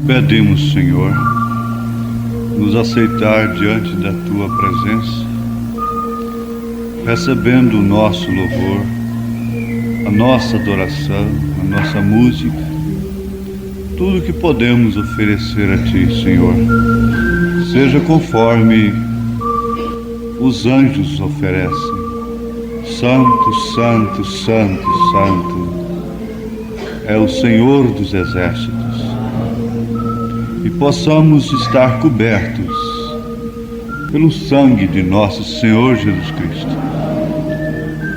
Pedimos, Senhor, nos aceitar diante da Tua presença, recebendo o nosso louvor, a nossa adoração, a nossa música, tudo que podemos oferecer a Ti, Senhor, seja conforme os anjos oferecem. Santo, Santo, Santo, Santo é o Senhor dos exércitos. E possamos estar cobertos pelo sangue de nosso Senhor Jesus Cristo,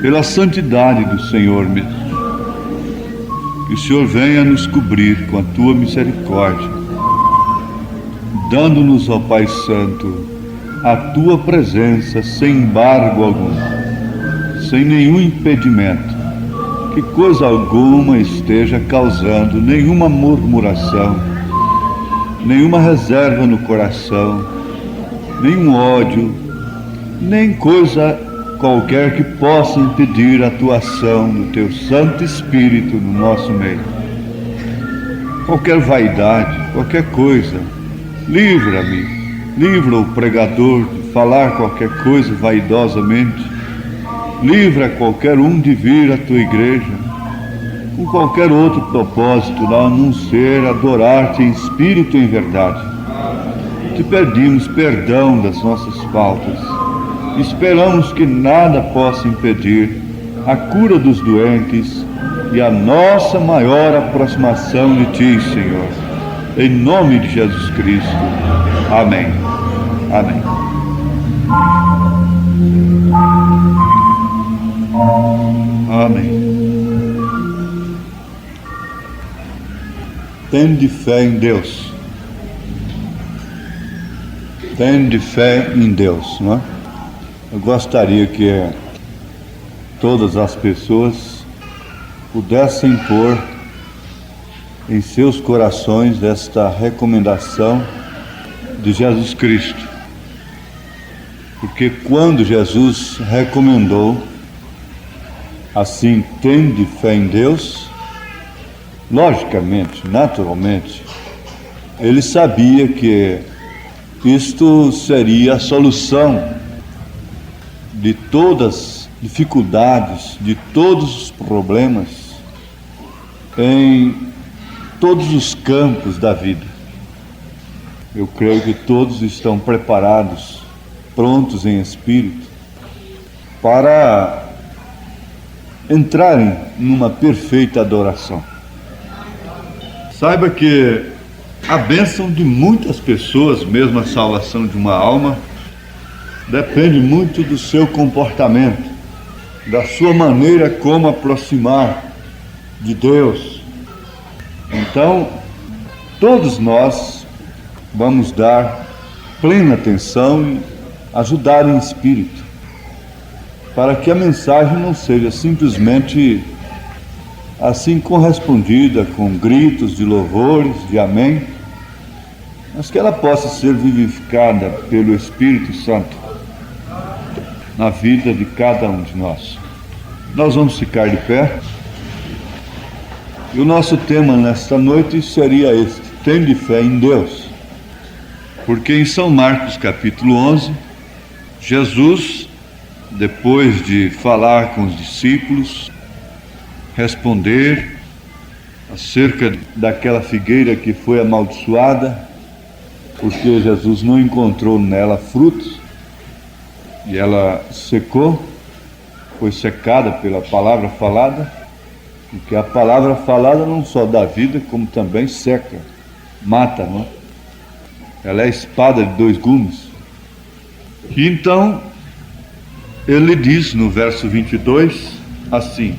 pela santidade do Senhor mesmo. Que o Senhor venha nos cobrir com a Tua misericórdia, dando-nos, ó Pai Santo, a Tua presença sem embargo algum, sem nenhum impedimento, que coisa alguma esteja causando nenhuma murmuração, nenhuma reserva no coração, nenhum ódio, nem coisa qualquer que possa impedir a atuação do Teu Santo Espírito no nosso meio. Qualquer vaidade, qualquer coisa, livra-me, livra o pregador de falar qualquer coisa vaidosamente, livra qualquer um de vir à Tua igreja com qualquer outro propósito, a não ser adorar-Te em espírito e em verdade. Te pedimos perdão das nossas faltas. Esperamos que nada possa impedir a cura dos doentes e a nossa maior aproximação de Ti, Senhor. Em nome de Jesus Cristo. Amém. Amém. Amém. Tende fé em Deus. Tende fé em Deus, não é? Eu gostaria que todas as pessoas pudessem pôr em seus corações esta recomendação de Jesus Cristo. Porque quando Jesus recomendou assim, tende fé em Deus, logicamente, naturalmente, ele sabia que isto seria a solução de todas as dificuldades, de todos os problemas, em todos os campos da vida. Eu creio que todos estão preparados, prontos em espírito, para entrarem numa perfeita adoração. Saiba que a bênção de muitas pessoas, mesmo a salvação de uma alma, depende muito do seu comportamento, da sua maneira como aproximar de Deus. Então, todos nós vamos dar plena atenção e ajudar em espírito, para que a mensagem não seja simplesmente assim correspondida com gritos de louvores, de amém, mas que ela possa ser vivificada pelo Espírito Santo na vida de cada um de nós. Nós vamos ficar de pé. E o nosso tema nesta noite seria este: tende fé em Deus. Porque em São Marcos capítulo 11, Jesus, depois de falar com os discípulos, responder acerca daquela figueira que foi amaldiçoada, porque Jesus não encontrou nela frutos, e ela secou, foi secada pela palavra falada, porque a palavra falada não só dá vida, como também seca, mata, não? Ela é a espada de dois gumes. E então, ele diz no verso 22, assim: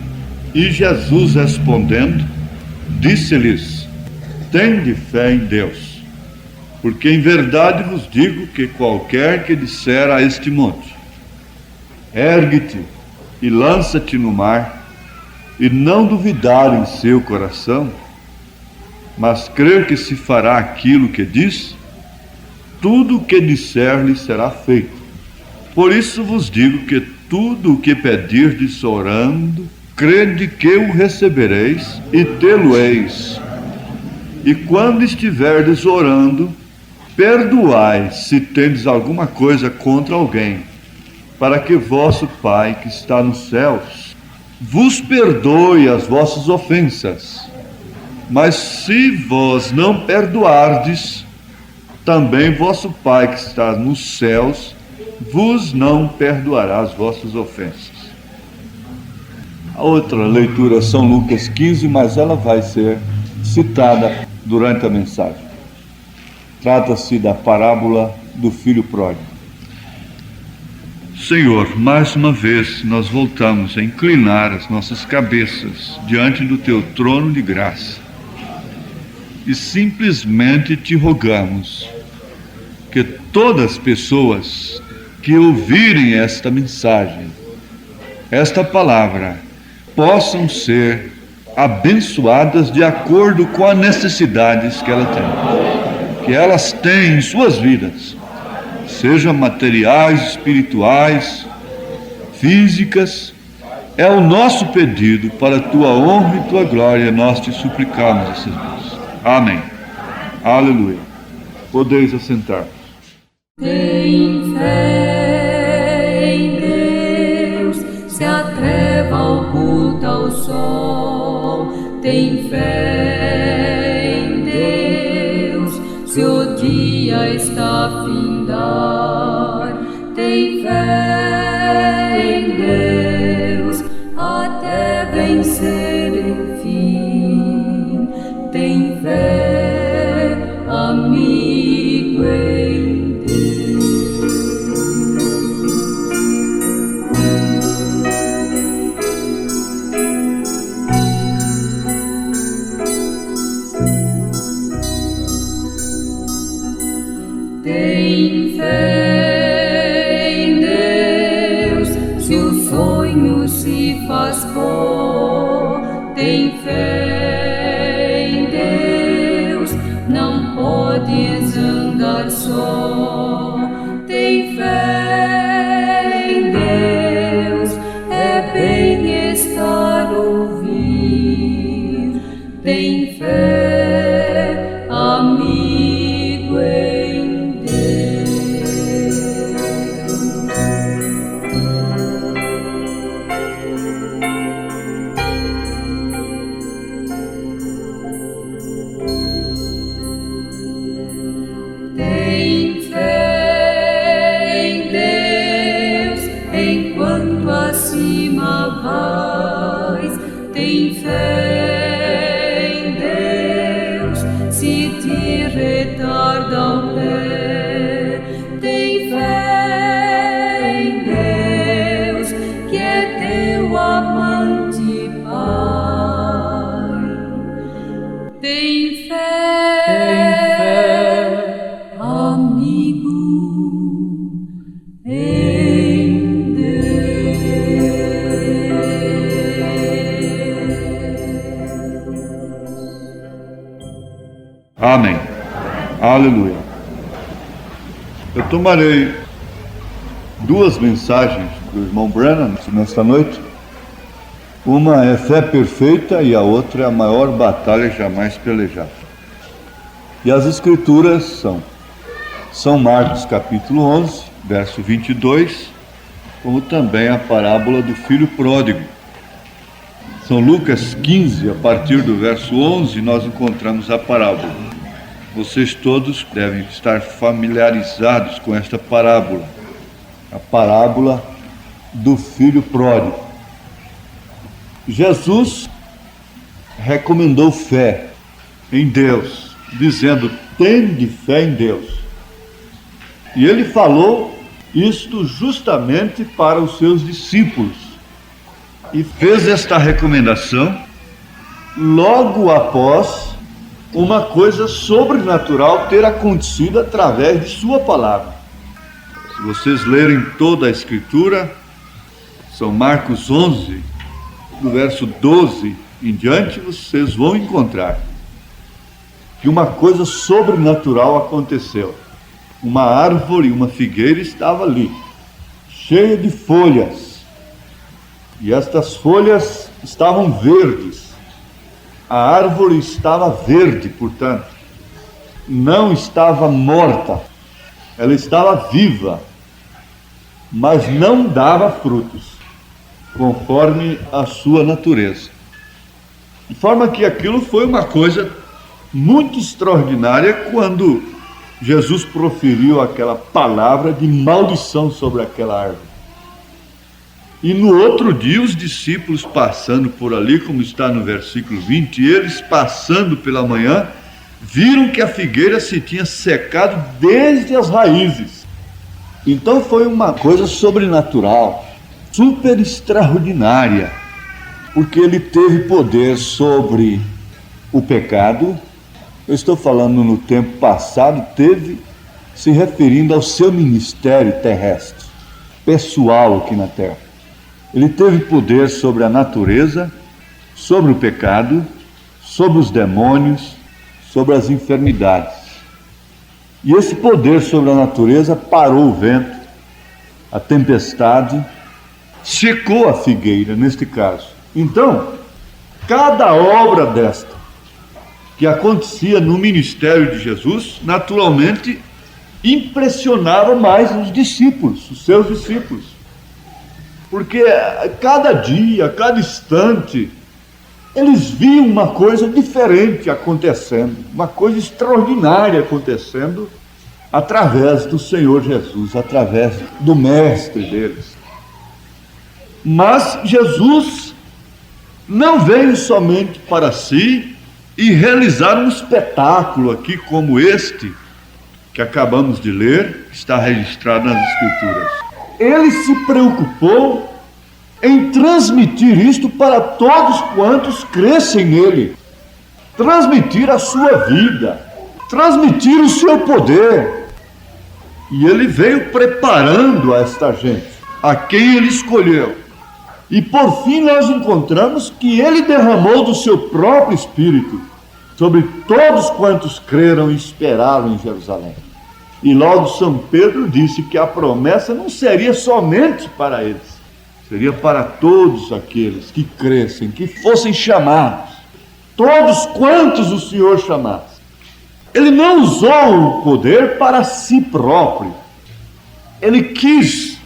e Jesus respondendo, disse-lhes: tende fé em Deus, porque em verdade vos digo que qualquer que disser a este monte: ergue-te e lança-te no mar, e não duvidar em seu coração, mas crer que se fará aquilo que diz, tudo o que disser-lhe será feito. Por isso vos digo que tudo o que pedirdes orando, crede que o recebereis e tê-lo-eis. E quando estiverdes orando, perdoai se tendes alguma coisa contra alguém, para que vosso Pai que está nos céus vos perdoe as vossas ofensas. Mas se vós não perdoardes, também vosso Pai que está nos céus vos não perdoará as vossas ofensas. A outra leitura é São Lucas 15, mas ela vai ser citada durante a mensagem. Trata-se da parábola do filho pródigo. Senhor, mais uma vez nós voltamos a inclinar as nossas cabeças diante do Teu trono de graça e simplesmente Te rogamos que todas as pessoas que ouvirem esta mensagem, esta palavra, possam ser abençoadas de acordo com as necessidades que elas têm em suas vidas, sejam materiais, espirituais, físicas. É o nosso pedido para a Tua honra e Tua glória, nós Te suplicamos essas coisas. Amém. Aleluia. Podeis assentar. Tem fé em Deus, se a treva oculta o sol. Tem fé em Deus, se o dia está a findar. Tem fé em Deus, até vencer enfim. Tem fé, amigo, em Tem fé em Deus, se o sonho se faz pó. Tem fé em Deus, não podes andar só. Tem fé em Deus, é bem estar ouvir. Tem fé, amigo, em Deus. Tem fé em Deus, enquanto acima vais. Tem fé em Deus, se te retarda o pé. Tem fé em Deus, que é teu amante Pai. Tem fé, amigo, em Deus. Amém. Aleluia. Eu tomarei duas mensagens do irmão Branham nesta noite. Uma é fé perfeita e a outra é a maior batalha jamais pelejada. E as escrituras são São Marcos capítulo 11, verso 22, como também a parábola do filho pródigo. São Lucas 15, a partir do verso 11, nós encontramos a parábola. Vocês todos devem estar familiarizados com esta parábola, a parábola do filho pródigo. Jesus recomendou fé em Deus, dizendo: tende fé em Deus. E ele falou isto justamente para os seus discípulos. E fez esta recomendação logo após uma coisa sobrenatural ter acontecido através de sua palavra. Se vocês lerem toda a Escritura, São Marcos 11, do verso 12 em diante, vocês vão encontrar que uma coisa sobrenatural aconteceu. Uma árvore, uma figueira estava ali, cheia de folhas. E estas folhas estavam verdes. A árvore estava verde, portanto, não estava morta, ela estava viva, mas não dava frutos, conforme a sua natureza. De forma que aquilo foi uma coisa muito extraordinária quando Jesus proferiu aquela palavra de maldição sobre aquela árvore. E no outro dia, os discípulos passando por ali, como está no versículo 20, eles passando pela manhã, viram que a figueira se tinha secado desde as raízes. Então foi uma coisa sobrenatural, super extraordinária, porque ele teve poder sobre o pecado. Eu estou falando no tempo passado, teve, se referindo ao seu ministério terrestre, pessoal aqui na terra. Ele teve poder sobre a natureza, sobre o pecado, sobre os demônios, sobre as enfermidades. E esse poder sobre a natureza parou o vento, a tempestade, secou a figueira, neste caso. Então, cada obra desta que acontecia no ministério de Jesus, naturalmente, impressionava mais os discípulos, os seus discípulos. Porque cada dia, cada instante, eles viam uma coisa diferente acontecendo, uma coisa extraordinária acontecendo através do Senhor Jesus, através do mestre deles. Mas Jesus não veio somente para si e realizar um espetáculo aqui como este que acabamos de ler, que está registrado nas Escrituras. Ele se preocupou em transmitir isto para todos quantos crescem nele, transmitir a sua vida, transmitir o seu poder. E ele veio preparando esta gente, a quem ele escolheu. E por fim nós encontramos que ele derramou do seu próprio Espírito sobre todos quantos creram e esperaram em Jerusalém. E logo São Pedro disse que a promessa não seria somente para eles, seria para todos aqueles que crescem, que fossem chamados, todos quantos o Senhor chamasse. Ele não usou o poder para si próprio, ele quis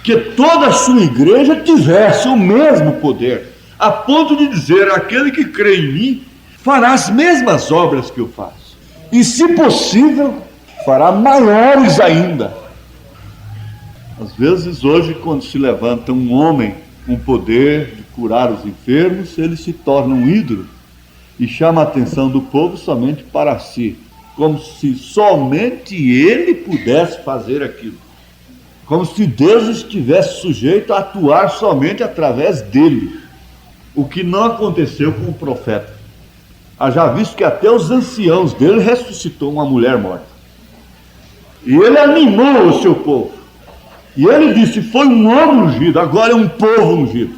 que toda a sua igreja tivesse o mesmo poder, a ponto de dizer: aquele que crê em mim fará as mesmas obras que eu faço, e se possível fará maiores ainda. Às vezes hoje, quando se levanta um homem com poder de curar os enfermos, ele se torna um ídolo e chama a atenção do povo somente para si, como se somente ele pudesse fazer aquilo, como se Deus estivesse sujeito a atuar somente através dele, o que não aconteceu com o profeta. Haja visto que até os anciãos dele ressuscitou uma mulher morta. E ele animou o seu povo. E ele disse: foi um homem ungido, agora é um povo ungido.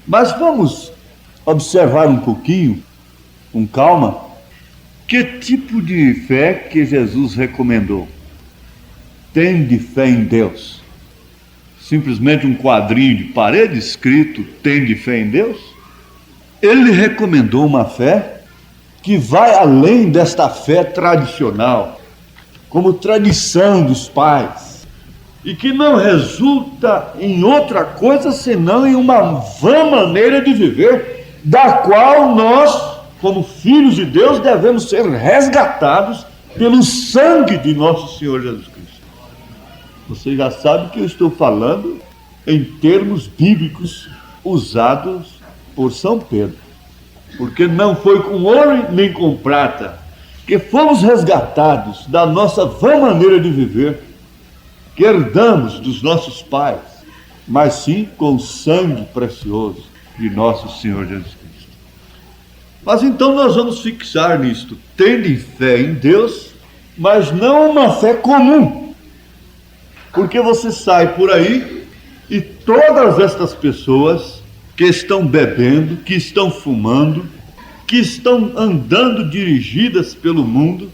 Mas vamos observar um pouquinho, com calma, que tipo de fé que Jesus recomendou. Tende fé em Deus. Simplesmente um quadrinho de parede escrito tende fé em Deus? Ele recomendou uma fé que vai além desta fé tradicional, como tradição dos pais, e que não resulta em outra coisa senão em uma vã maneira de viver, da qual nós, como filhos de Deus, devemos ser resgatados pelo sangue de nosso Senhor Jesus Cristo. Você já sabe que eu estou falando em termos bíblicos usados por São Pedro, porque não foi com ouro nem com prata que fomos resgatados da nossa vã maneira de viver, que herdamos dos nossos pais, mas sim com o sangue precioso de nosso Senhor Jesus Cristo. Mas então nós vamos fixar nisto: tende fé em Deus, mas não uma fé comum, porque você sai por aí e todas estas pessoas que estão bebendo, que estão fumando, que estão andando dirigidas pelo mundo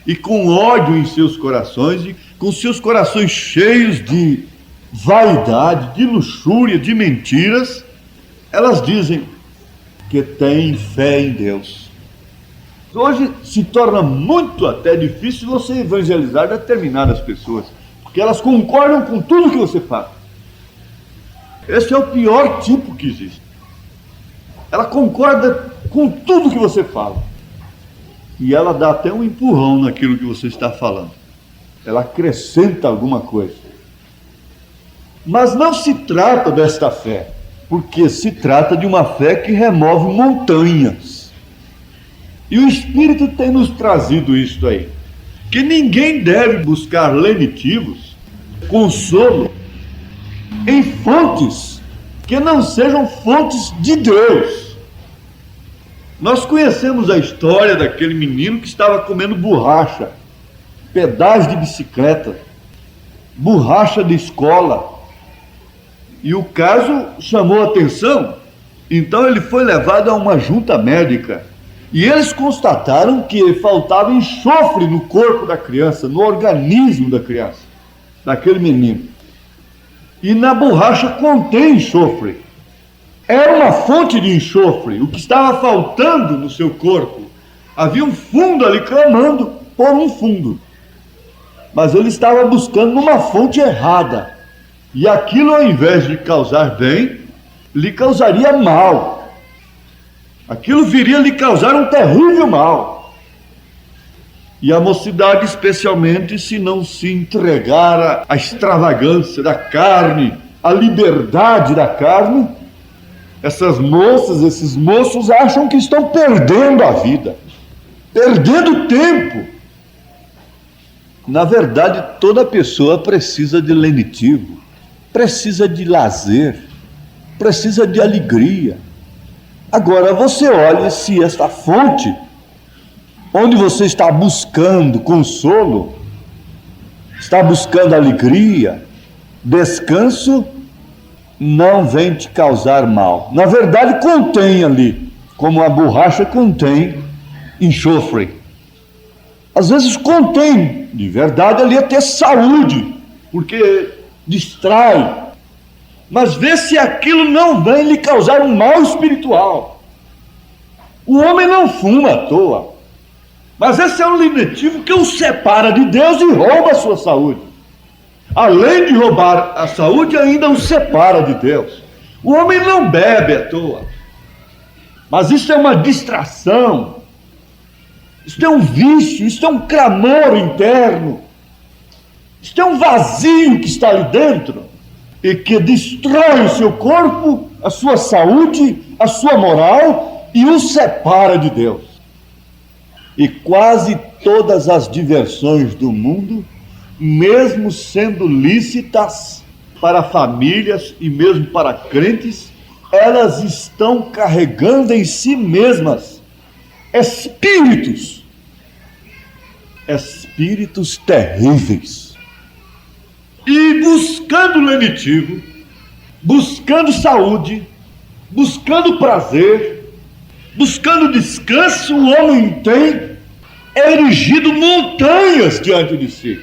e com ódio em seus corações, e com seus corações cheios de vaidade, de luxúria, de mentiras, elas dizem: que têm fé em Deus. Hoje se torna muito até difícil você evangelizar determinadas pessoas, porque elas concordam com tudo que você fala. Esse é o pior tipo que existe. Ela concorda com tudo que você fala. E ela dá até um empurrão naquilo que você está falando. Ela acrescenta alguma coisa. Mas não se trata desta fé, porque se trata de uma fé que remove montanhas. E o Espírito tem nos trazido isso aí. Que ninguém deve buscar lenitivos, consolo, em fontes que não sejam fontes de Deus. Nós conhecemos a história daquele menino que estava comendo borracha, pedais de bicicleta, borracha de escola. E o caso chamou a atenção. Então ele foi levado a uma junta médica. E eles constataram que faltava enxofre no corpo da criança, no organismo da criança, daquele menino. E na borracha contém enxofre. Era uma fonte de enxofre, o que estava faltando no seu corpo. Havia um fundo ali clamando por um fundo. Mas ele estava buscando numa fonte errada. E aquilo, ao invés de causar bem, lhe causaria mal. Aquilo viria lhe causar um terrível mal. E a mocidade, especialmente, se não se entregar à extravagância da carne, à liberdade da carne, essas moças, esses moços acham que estão perdendo a vida, perdendo tempo. Na verdade, toda pessoa precisa de lenitivo, precisa de lazer, precisa de alegria. Agora, você olha se esta fonte, onde você está buscando consolo, está buscando alegria, descanso, não vem te causar mal. Na verdade, contém ali, como a borracha contém enxofre. Às vezes contém, de verdade, ali até saúde, porque distrai. Mas vê se aquilo não vem lhe causar um mal espiritual. O homem não fuma à toa. Mas esse é um lenitivo que o separa de Deus e rouba a sua saúde. Além de roubar a saúde, ainda o separa de Deus. O homem não bebe à toa. Mas isso é uma distração. Isso é um vício, isso é um clamor interno. Isso é um vazio que está ali dentro e que destrói o seu corpo, a sua saúde, a sua moral e o separa de Deus. E quase todas as diversões do mundo, mesmo sendo lícitas para famílias e mesmo para crentes, elas estão carregando em si mesmas espíritos terríveis. E buscando lenitivo, buscando saúde, buscando prazer, buscando descanso, o homem tem erigido montanhas diante de si.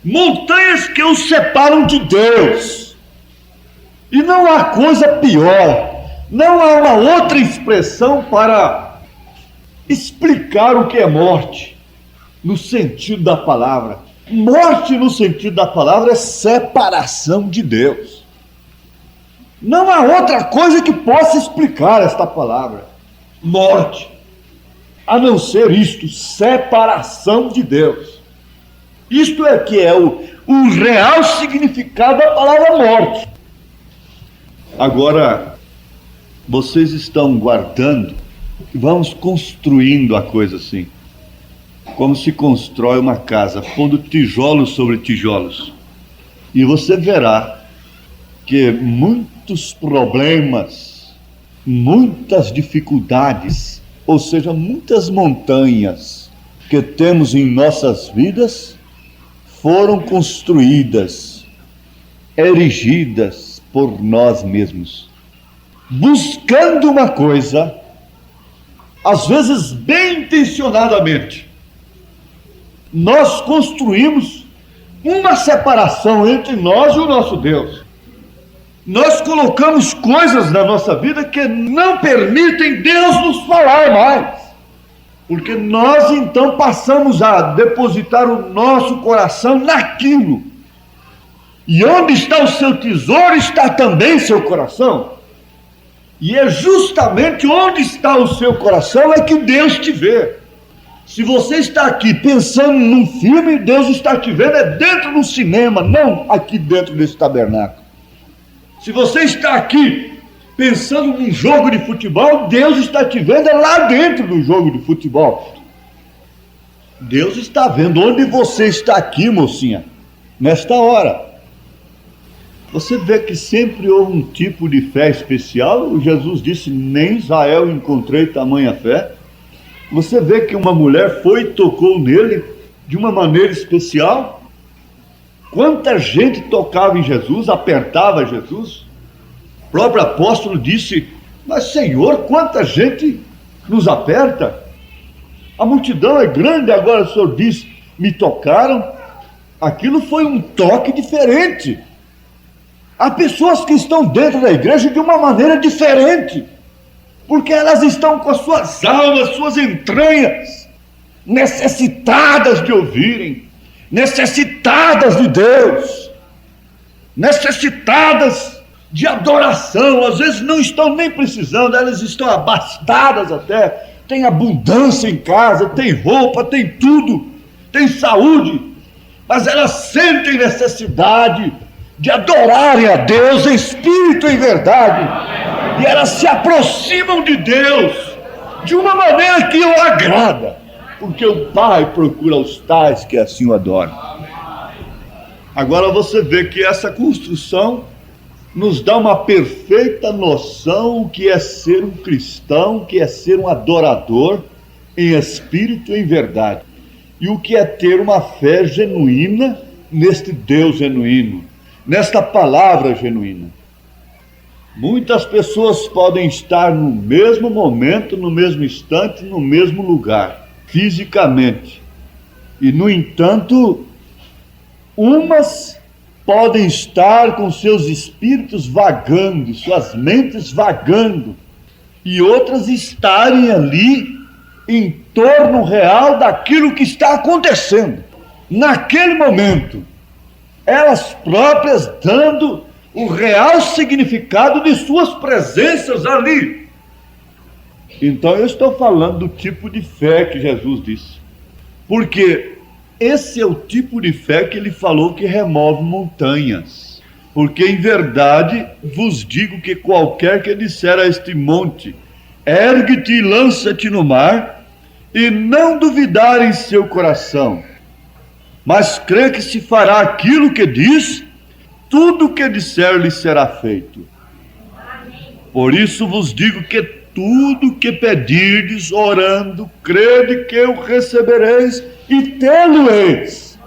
Montanhas que o separam de Deus. E não há coisa pior, não há uma outra expressão para explicar o que é morte, no sentido da palavra. Morte, no sentido da palavra, é separação de Deus. Não há outra coisa que possa explicar esta palavra, morte, a não ser isto, separação de Deus. Isto é que é o real significado da palavra morte. Agora, vocês estão guardando, vamos construindo a coisa assim, como se constrói uma casa, pondo tijolos sobre tijolos. E você verá que muitos problemas, muitas dificuldades, ou seja, muitas montanhas que temos em nossas vidas, foram construídas, erigidas por nós mesmos, buscando uma coisa, às vezes bem intencionadamente. Nós construímos uma separação entre nós e o nosso Deus. Nós colocamos coisas na nossa vida que não permitem Deus nos falar mais. Porque nós então passamos a depositar o nosso coração naquilo. E onde está o seu tesouro, está também seu coração. E é justamente onde está o seu coração é que Deus te vê. Se você está aqui pensando num filme, Deus está te vendo é dentro do cinema, não aqui dentro desse tabernáculo. Se você está aqui pensando num jogo de futebol, Deus está te vendo é lá dentro do jogo de futebol. Deus está vendo onde você está aqui, mocinha, nesta hora. Você vê que sempre houve um tipo de fé especial. Jesus disse, nem em Israel encontrei tamanha fé. Você vê que uma mulher foi e tocou nele de uma maneira especial. Quanta gente tocava em Jesus, apertava Jesus. O próprio apóstolo disse, mas Senhor, quanta gente nos aperta. A multidão é grande, agora o Senhor diz, me tocaram. Aquilo foi um toque diferente. Há pessoas que estão dentro da igreja de uma maneira diferente, porque elas estão com as suas almas, suas entranhas, necessitadas de ouvirem, necessitadas de Deus, necessitadas de adoração. Às vezes não estão nem precisando, elas estão abastadas até, tem abundância em casa, tem roupa, tem tudo, tem saúde, mas elas sentem necessidade de adorarem a Deus em espírito e em verdade, e elas se aproximam de Deus de uma maneira que o agrada, porque o Pai procura os tais que assim o adoram. Agora você vê que essa construção nos dá uma perfeita noção do que é ser um cristão, o que é ser um adorador em espírito e em verdade, e o que é ter uma fé genuína neste Deus genuíno, nesta palavra genuína. Muitas pessoas podem estar no mesmo momento, no mesmo instante, no mesmo lugar, fisicamente. E, no entanto, umas podem estar com seus espíritos vagando, suas mentes vagando, e outras estarem ali em torno real daquilo que está acontecendo, naquele momento. Elas próprias dando o real significado de suas presenças ali. Então eu estou falando do tipo de fé que Jesus disse, porque esse é o tipo de fé que ele falou que remove montanhas. Porque em verdade vos digo que qualquer que disser a este monte, ergue-te e lança-te no mar, e não duvidar em seu coração, mas crê que se fará aquilo que diz, tudo o que disser lhe será feito. Por isso vos digo que tudo que pedirdes orando, crede que o recebereis e tê-lo-eis.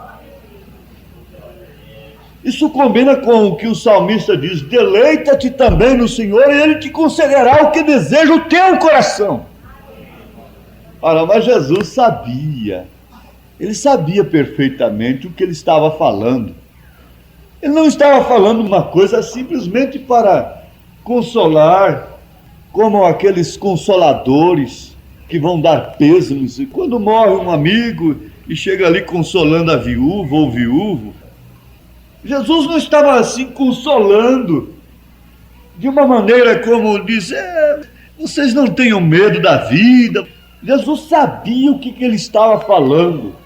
Isso combina com o que o salmista diz, deleita-te também no Senhor e Ele te concederá o que deseja o teu coração. Ora, mas Jesus sabia. Ele sabia perfeitamente o que ele estava falando. Ele não estava falando uma coisa simplesmente para consolar, como aqueles consoladores que vão dar pêsames. E quando morre um amigo e chega ali consolando a viúva ou viúvo, Jesus não estava assim consolando de uma maneira como dizer, vocês não tenham medo da vida. Jesus sabia o que ele estava falando.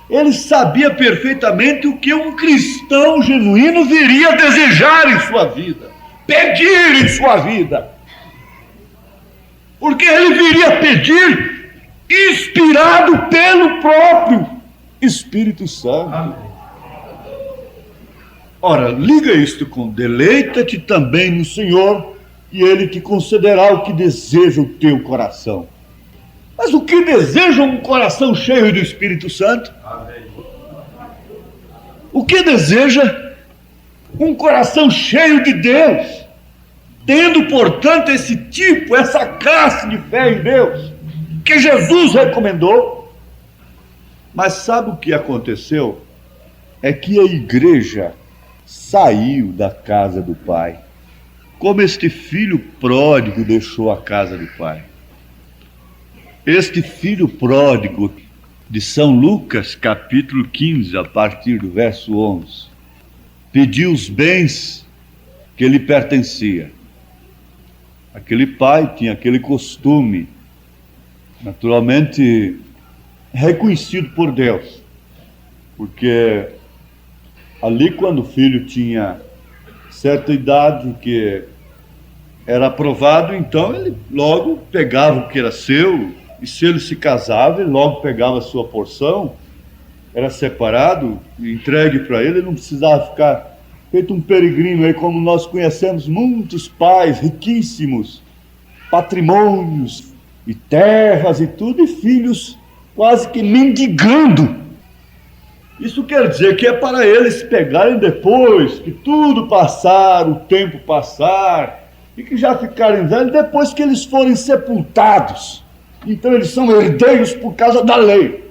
Ele sabia perfeitamente o que um cristão genuíno viria a desejar em sua vida, pedir em sua vida. Porque ele viria pedir inspirado pelo próprio Espírito Santo. Ora, liga isto com deleita-te também no Senhor e Ele te concederá o que deseja o teu coração. Mas o que deseja um coração cheio do Espírito Santo? O que deseja um coração cheio de Deus, tendo, portanto, esse tipo, essa classe de fé em Deus, que Jesus recomendou? Mas sabe o que aconteceu? É que a igreja saiu da casa do Pai. como este filho pródigo deixou a casa do pai. Este filho pródigo de São Lucas, capítulo 15, a partir do verso 11, pediu os bens que lhe pertencia. Aquele pai tinha aquele costume, naturalmente reconhecido por Deus, porque ali, quando o filho tinha certa idade que era aprovado, então ele logo pegava o que era seu, e se ele se casava, ele logo pegava a sua porção, era separado, entregue para ele, não precisava ficar feito um peregrino aí, como nós conhecemos muitos pais riquíssimos, patrimônios e terras e tudo, e filhos quase que mendigando. Isso quer dizer que é para eles pegarem depois que tudo passar, o tempo passar, e que já ficarem velhos depois que eles forem sepultados. Então eles são herdeiros por causa da lei.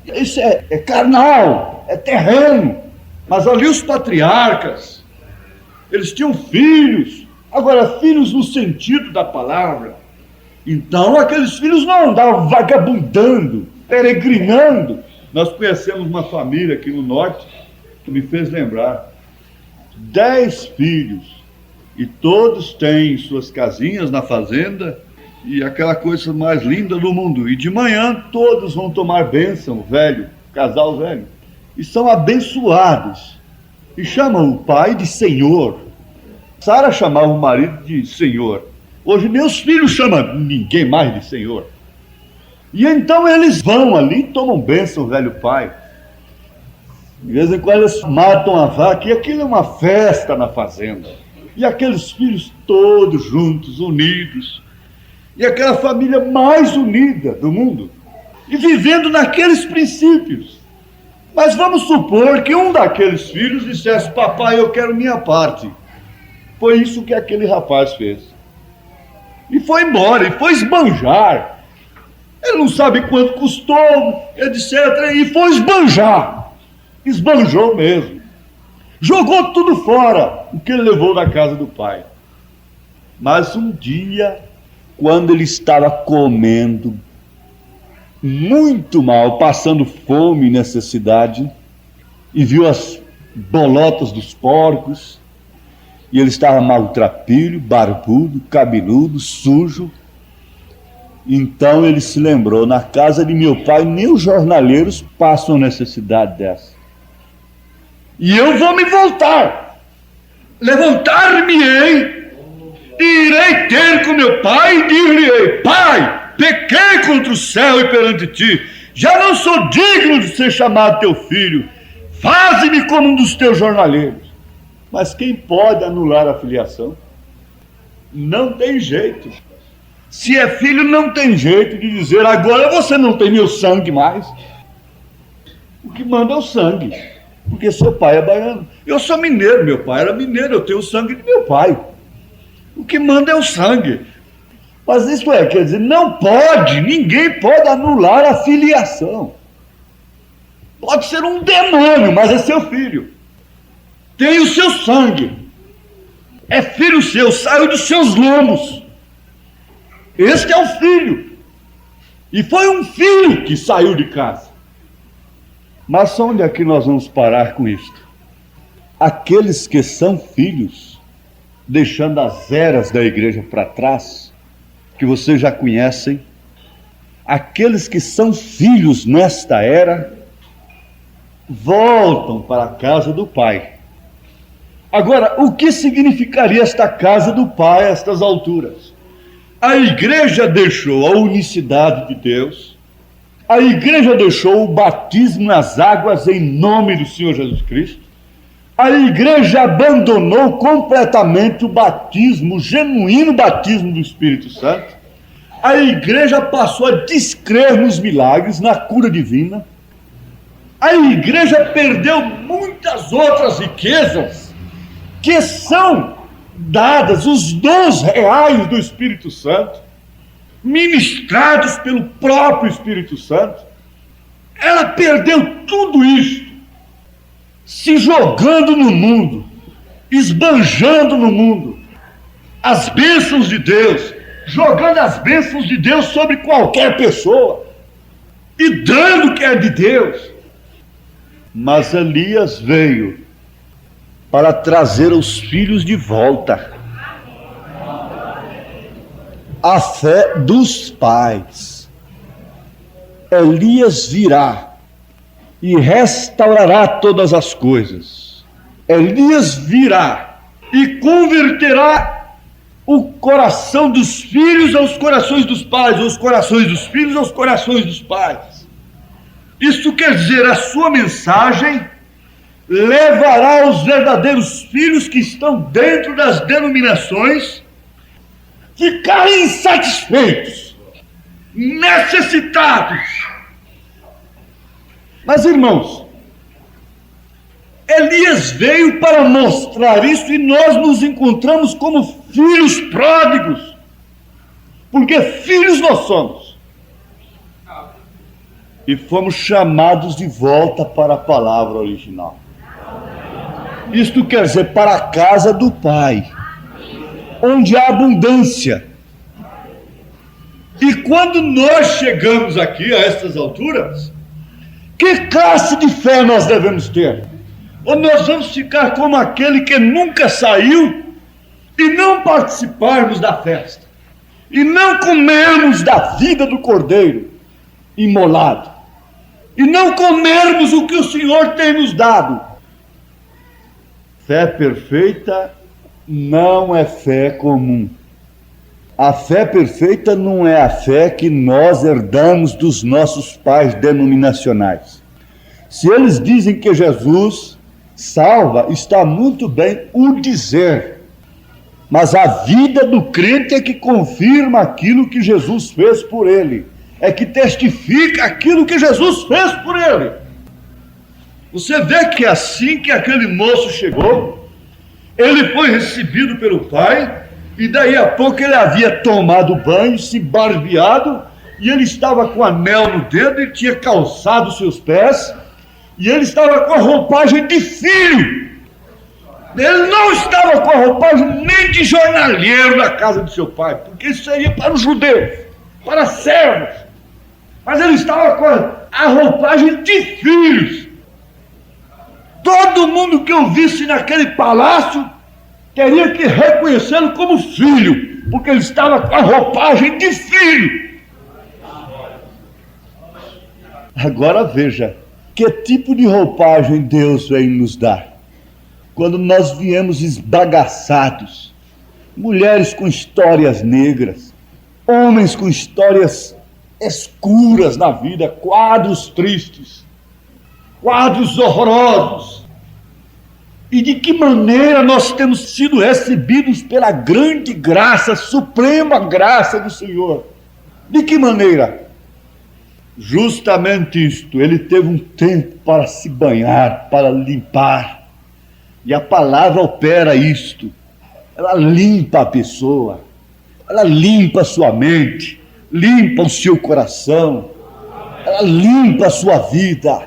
Isso é carnal, é terreno. Mas ali os patriarcas, eles tinham filhos, agora filhos no sentido da palavra. Então aqueles filhos não andavam vagabundando, peregrinando. Nós conhecemos uma família aqui no norte que me fez lembrar. 10 filhos, e todos têm suas casinhas na fazenda, e aquela coisa mais linda do mundo. E de manhã todos vão tomar bênção, velho, casal velho, e são abençoados, e chamam o pai de Senhor. Sara chamava o marido de Senhor. Hoje meus filhos chamam ninguém mais de Senhor. E então eles vão ali e tomam bênção, velho pai. De vez em quando eles matam a vaca, e aquilo é uma festa na fazenda. E aqueles filhos todos juntos, unidos, e aquela família mais unida do mundo, e vivendo naqueles princípios. Mas vamos supor que um daqueles filhos dissesse: papai, eu quero minha parte. Foi isso que aquele rapaz fez. E foi embora, e foi esbanjar. Ele não sabe quanto custou, etc. E foi esbanjar. Esbanjou mesmo. Jogou tudo fora, o que ele levou da casa do pai. Mas um dia, quando ele estava comendo muito mal, passando fome e necessidade, e viu as bolotas dos porcos, e ele estava maltrapilho, barbudo, cabeludo, sujo. Então ele se lembrou: na casa de meu pai nem os jornaleiros passam necessidade dessa. E eu vou me voltar, levantar-me-ei, e irei ter com meu pai e dir-lhe-ei: pai, pequei contra o céu e perante ti, já não sou digno de ser chamado teu filho, faze-me como um dos teus jornaleiros. Mas quem pode anular a filiação? Não tem jeito. Se é filho, não tem jeito de dizer: agora você não tem meu sangue mais. O que manda é o sangue, porque seu pai é baiano. Eu sou mineiro, meu pai era mineiro, eu tenho o sangue de meu pai. O que manda é o sangue. Mas isso quer dizer, não pode, ninguém pode anular a filiação. Pode ser um demônio, mas é seu filho. Tem o seu sangue. É filho seu, saiu dos seus lombos. Este é o filho. E foi um filho que saiu de casa. Mas onde é que nós vamos parar com isto? Aqueles que são filhos, deixando as eras da igreja para trás, que vocês já conhecem, aqueles que são filhos nesta era, voltam para a casa do pai. Agora, o que significaria esta casa do pai a estas alturas? A igreja deixou a unicidade de Deus, a igreja deixou o batismo nas águas em nome do Senhor Jesus Cristo, a igreja abandonou completamente o batismo, o genuíno batismo do Espírito Santo, a igreja passou a descrer nos milagres, na cura divina, a igreja perdeu muitas outras riquezas que são dadas, os dons reais do Espírito Santo, ministrados pelo próprio Espírito Santo. Ela perdeu tudo isto, se jogando no mundo, esbanjando no mundo, as bênçãos de Deus, jogando as bênçãos de Deus sobre qualquer pessoa e dando o que é de Deus. Mas Elias veio para trazer os filhos de volta à fé dos pais. Elias virá e restaurará todas as coisas. Elias virá e converterá o coração dos filhos aos corações dos pais, ou os corações dos filhos aos corações dos pais. Isso quer dizer, a sua mensagem levará os verdadeiros filhos que estão dentro das denominações ficarem insatisfeitos, necessitados. Mas, irmãos, Elias veio para mostrar isso, e nós nos encontramos como filhos pródigos, porque filhos nós somos, e fomos chamados de volta para a palavra original. Isto quer dizer, para a casa do Pai, onde há abundância. E quando nós chegamos aqui a estas alturas, que classe de fé nós devemos ter? Ou nós vamos ficar como aquele que nunca saiu e não participarmos da festa, e não comermos da vida do Cordeiro imolado, e não comermos o que o Senhor tem nos dado? Fé perfeita não é fé comum. A fé perfeita não é a fé que nós herdamos dos nossos pais denominacionais. Se eles dizem que Jesus salva, está muito bem o dizer, mas a vida do crente é que confirma aquilo que Jesus fez por ele, é que testifica aquilo que Jesus fez por ele. Você vê que assim que aquele moço chegou, ele foi recebido pelo pai, e daí a pouco ele havia tomado banho, se barbeado, e ele estava com anel no dedo, ele tinha calçado seus pés, e ele estava com a roupagem de filho. Ele não estava com a roupagem nem de jornalheiro na casa do seu pai, porque isso seria para os judeus, para servos. Mas ele estava com a roupagem de filhos. Todo mundo que o visse naquele palácio teria que reconhecê-lo como filho, porque ele estava com a roupagem de filho. Agora veja, que tipo de roupagem Deus vem nos dar? Quando nós viemos esbagaçados, mulheres com histórias negras, homens com histórias escuras na vida, quadros tristes, quadros horrorosos. E de que maneira nós temos sido recebidos pela grande graça, suprema graça do Senhor? De que maneira? Justamente isto, ele teve um tempo para se banhar, para limpar. E a palavra opera isto. Ela limpa a pessoa, ela limpa a sua mente, limpa o seu coração, ela limpa a sua vida,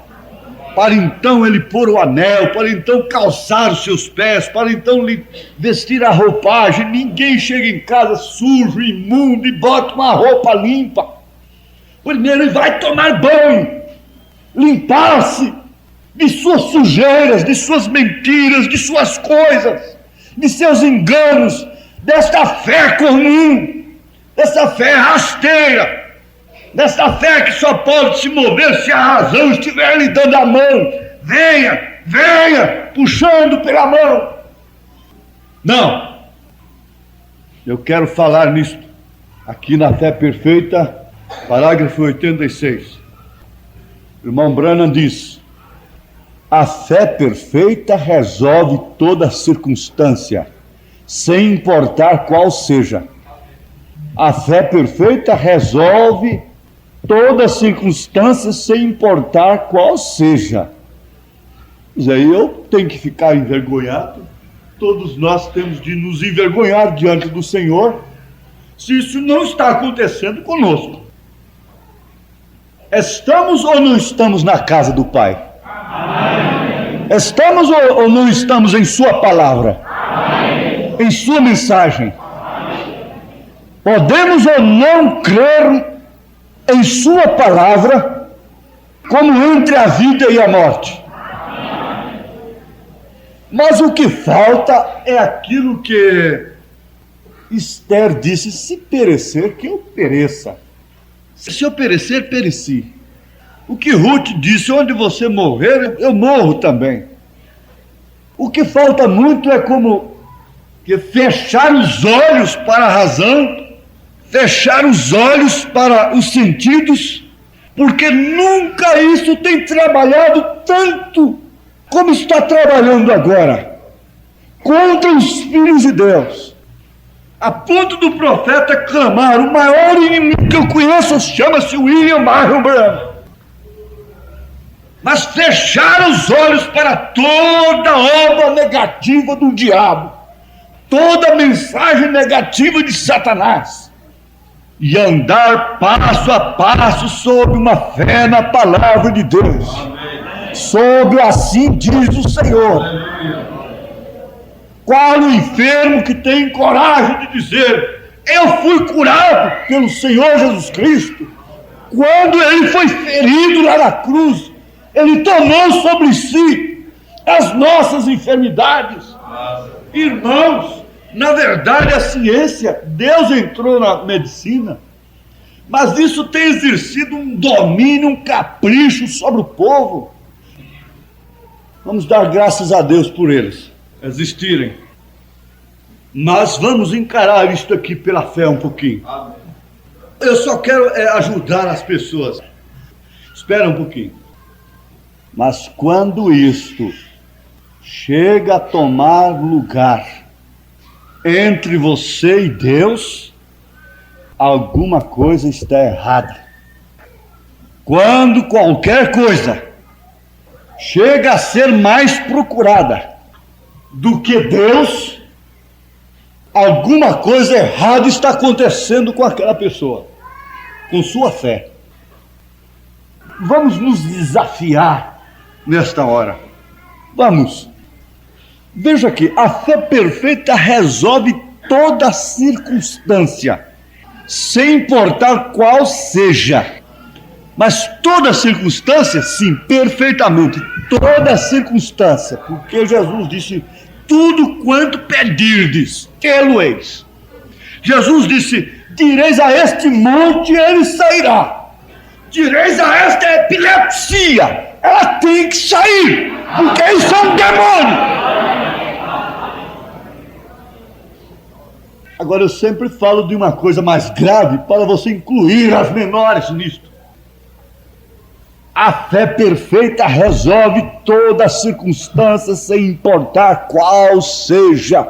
para então ele pôr o anel, para então calçar os seus pés, para então vestir a roupagem. Ninguém chega em casa sujo, imundo, e bota uma roupa limpa. Primeiro ele vai tomar banho, limpar-se de suas sujeiras, de suas mentiras, de suas coisas, de seus enganos, desta fé comum, desta fé rasteira, desta fé que só pode se mover se a razão estiver lhe dando a mão. Venha, venha, puxando pela mão. Não, eu quero falar nisto, aqui na Fé Perfeita, parágrafo 86. O irmão Branham diz: a fé perfeita resolve toda circunstância, sem importar qual seja. A fé perfeita resolve toda circunstância, sem importar qual seja. Mas aí eu tenho que ficar envergonhado? Todos nós temos de nos envergonhar diante do Senhor, se isso não está acontecendo conosco. Estamos ou não estamos na casa do Pai? Amém. Estamos ou não estamos em sua palavra? Amém. Em sua mensagem? Podemos ou não crer em sua palavra como entre a vida e a morte. Mas o que falta é aquilo que Esther disse: se perecer, que eu pereça. Se eu perecer, pereci. O que Ruth disse: onde você morrer, eu morro também. O que falta muito é como que fechar os olhos para a razão, fechar os olhos para os sentidos, porque nunca isso tem trabalhado tanto como está trabalhando agora, contra os filhos de Deus, a ponto do profeta clamar: o maior inimigo que eu conheço chama-se William Marion Branham. Mas fechar os olhos para toda obra negativa do diabo, toda mensagem negativa de Satanás, e andar passo a passo sobre uma fé na palavra de Deus. Sobre assim diz o Senhor. Qual o enfermo que tem coragem de dizer: eu fui curado pelo Senhor Jesus Cristo? Quando ele foi ferido lá na cruz, ele tomou sobre si as nossas enfermidades. Irmãos, na verdade a ciência, Deus entrou na medicina, mas isso tem exercido um domínio, um capricho sobre o povo. Vamos dar graças a Deus por eles existirem, mas vamos encarar isto aqui pela fé um pouquinho. Eu só quero ajudar as pessoas. Espera um pouquinho. Mas quando isto chega a tomar lugar entre você e Deus, alguma coisa está errada. Quando qualquer coisa chega a ser mais procurada do que Deus, alguma coisa errada está acontecendo com aquela pessoa, com sua fé. Vamos nos desafiar nesta hora. Vamos. Veja aqui, a fé perfeita resolve toda circunstância, sem importar qual seja. Mas toda circunstância, sim, perfeitamente, toda circunstância, porque Jesus disse: tudo quanto pedirdes, tê-lo-eis. Jesus disse: direis a este monte, ele sairá. Direis a esta epilepsia, ela tem que sair, porque isso é um demônio. Agora eu sempre falo de uma coisa mais grave para você incluir as menores nisto. A fé perfeita resolve toda circunstância, sem importar qual seja.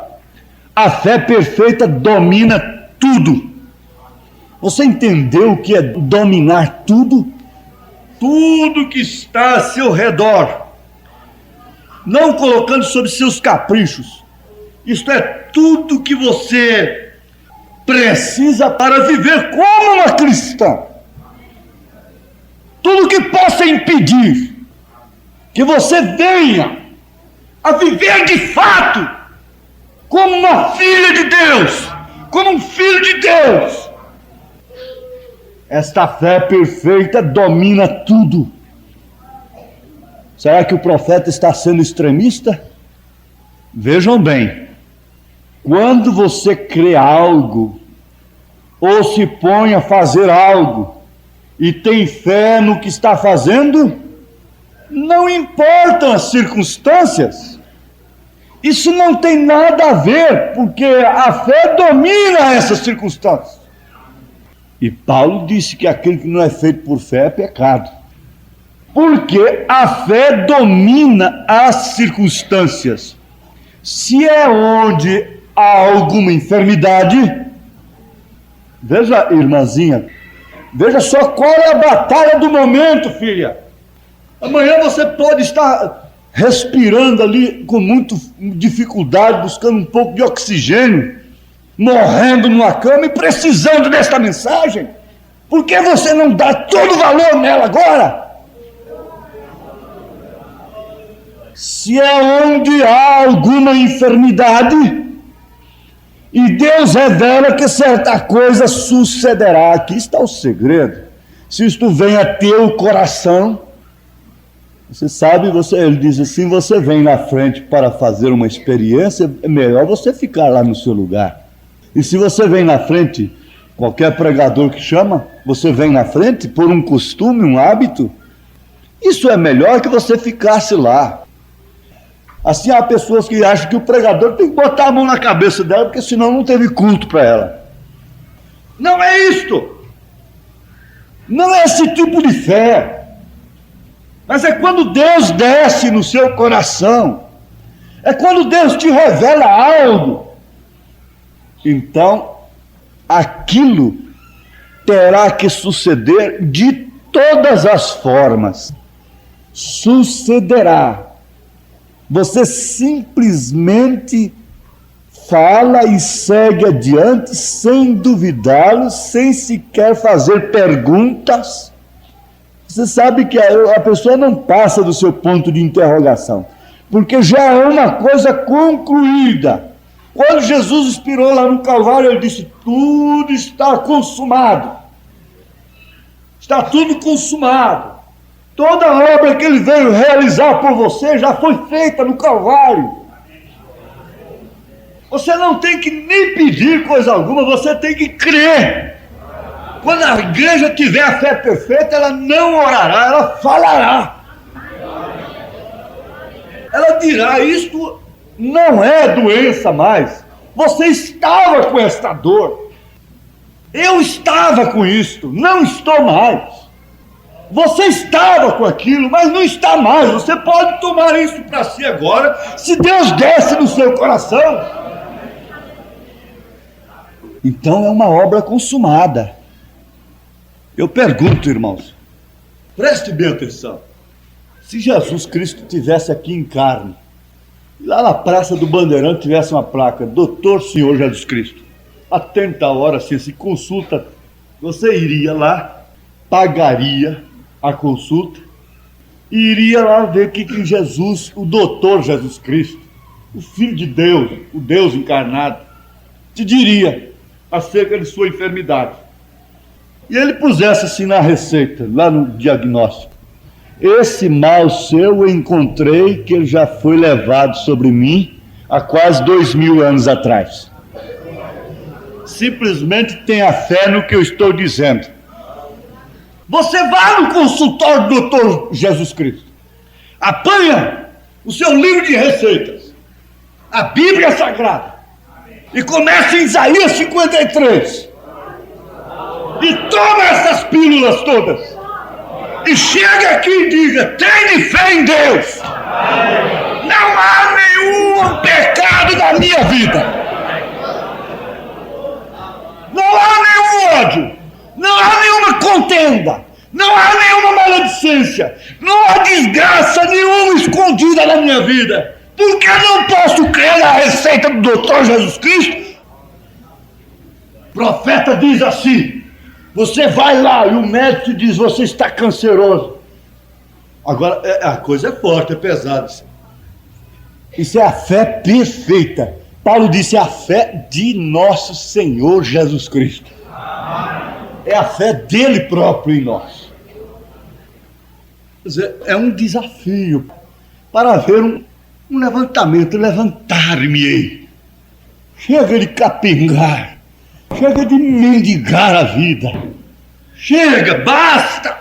A fé perfeita domina tudo. Você entendeu o que é dominar tudo? Tudo que está a seu redor, não colocando sob seus caprichos. Isto é, tudo que você precisa para viver como uma cristã. Tudo que possa impedir que você venha a viver de fato como uma filha de Deus, como um filho de Deus. Esta fé perfeita domina tudo. Será que o profeta está sendo extremista? Vejam bem, quando você crê algo, ou se põe a fazer algo, e tem fé no que está fazendo, não importam as circunstâncias. Isso não tem nada a ver, porque a fé domina essas circunstâncias. E Paulo disse que aquilo que não é feito por fé é pecado. Porque a fé domina as circunstâncias. Se é onde há alguma enfermidade, veja, irmãzinha, veja só qual é a batalha do momento, filha. Amanhã você pode estar respirando ali com muita dificuldade, buscando um pouco de oxigênio, morrendo numa cama e precisando desta mensagem. Por que você não dá todo o valor nela agora? Se é onde há alguma enfermidade, E Deus revela que certa coisa sucederá. Aqui está o segredo. Se isto vem a teu coração, você sabe, ele diz assim, você vem na frente para fazer uma experiência, é melhor você ficar lá no seu lugar. E se você vem na frente, qualquer pregador que chama, você vem na frente por um costume, um hábito, isso é melhor que você ficasse lá. Assim, há pessoas que acham que o pregador tem que botar a mão na cabeça dela, porque senão não teve culto para ela. Não é isto. Não é esse tipo de fé. Mas é quando Deus desce no seu coração. É quando Deus te revela algo. Então, aquilo terá que suceder de todas as formas. Sucederá. Você simplesmente fala e segue adiante sem duvidá-lo, sem sequer fazer perguntas. Você sabe que a pessoa não passa do seu ponto de interrogação, porque já é uma coisa concluída. Quando Jesus expirou lá no Calvário, ele disse: tudo está consumado. Está tudo consumado. Toda a obra que ele veio realizar por você já foi feita no Calvário. Você não tem que nem pedir coisa alguma, você tem que crer. Quando a igreja tiver a fé perfeita, ela não orará, ela falará. Ela dirá: isto não é doença mais. Você estava com esta dor. Eu estava com isto, não estou mais. Você estava com aquilo, mas não está mais. Você pode tomar isso para si agora, se Deus desce no seu coração. Então é uma obra consumada. Eu pergunto, irmãos, preste bem atenção. Se Jesus Cristo tivesse aqui em carne, e lá na Praça do Bandeirante tivesse uma placa: Doutor Senhor Jesus Cristo, atenta a hora, se consulta, você iria lá, pagaria a consulta e iria lá ver o que Jesus, o doutor Jesus Cristo, o Filho de Deus, o Deus encarnado, te diria acerca de sua enfermidade. E ele pusesse assim na receita, lá no diagnóstico: esse mal seu eu encontrei que ele já foi levado sobre mim há quase 2000 anos atrás. Simplesmente tenha fé no que eu estou dizendo. Você vai no consultório do doutor Jesus Cristo, apanha o seu livro de receitas, a Bíblia Sagrada, e começa em Isaías 53, e toma essas pílulas todas, e chega aqui e diga: tenha fé em Deus, não há nenhum pecado na minha vida, não há nenhum ódio, não há nenhuma contenda, não há nenhuma maledicência, não há desgraça nenhuma escondida na minha vida. Por que não posso crer na receita do doutor Jesus Cristo? O profeta diz assim: você vai lá e o médico diz: você está canceroso. Agora, a coisa é forte, é pesada. Isso é a fé perfeita. Paulo disse: a fé de nosso Senhor Jesus Cristo. É a fé dele próprio em nós. Quer dizer, é um desafio para haver um levantamento. Levantar-me-ei. Chega de capengar. Chega de mendigar a vida. Chega, basta.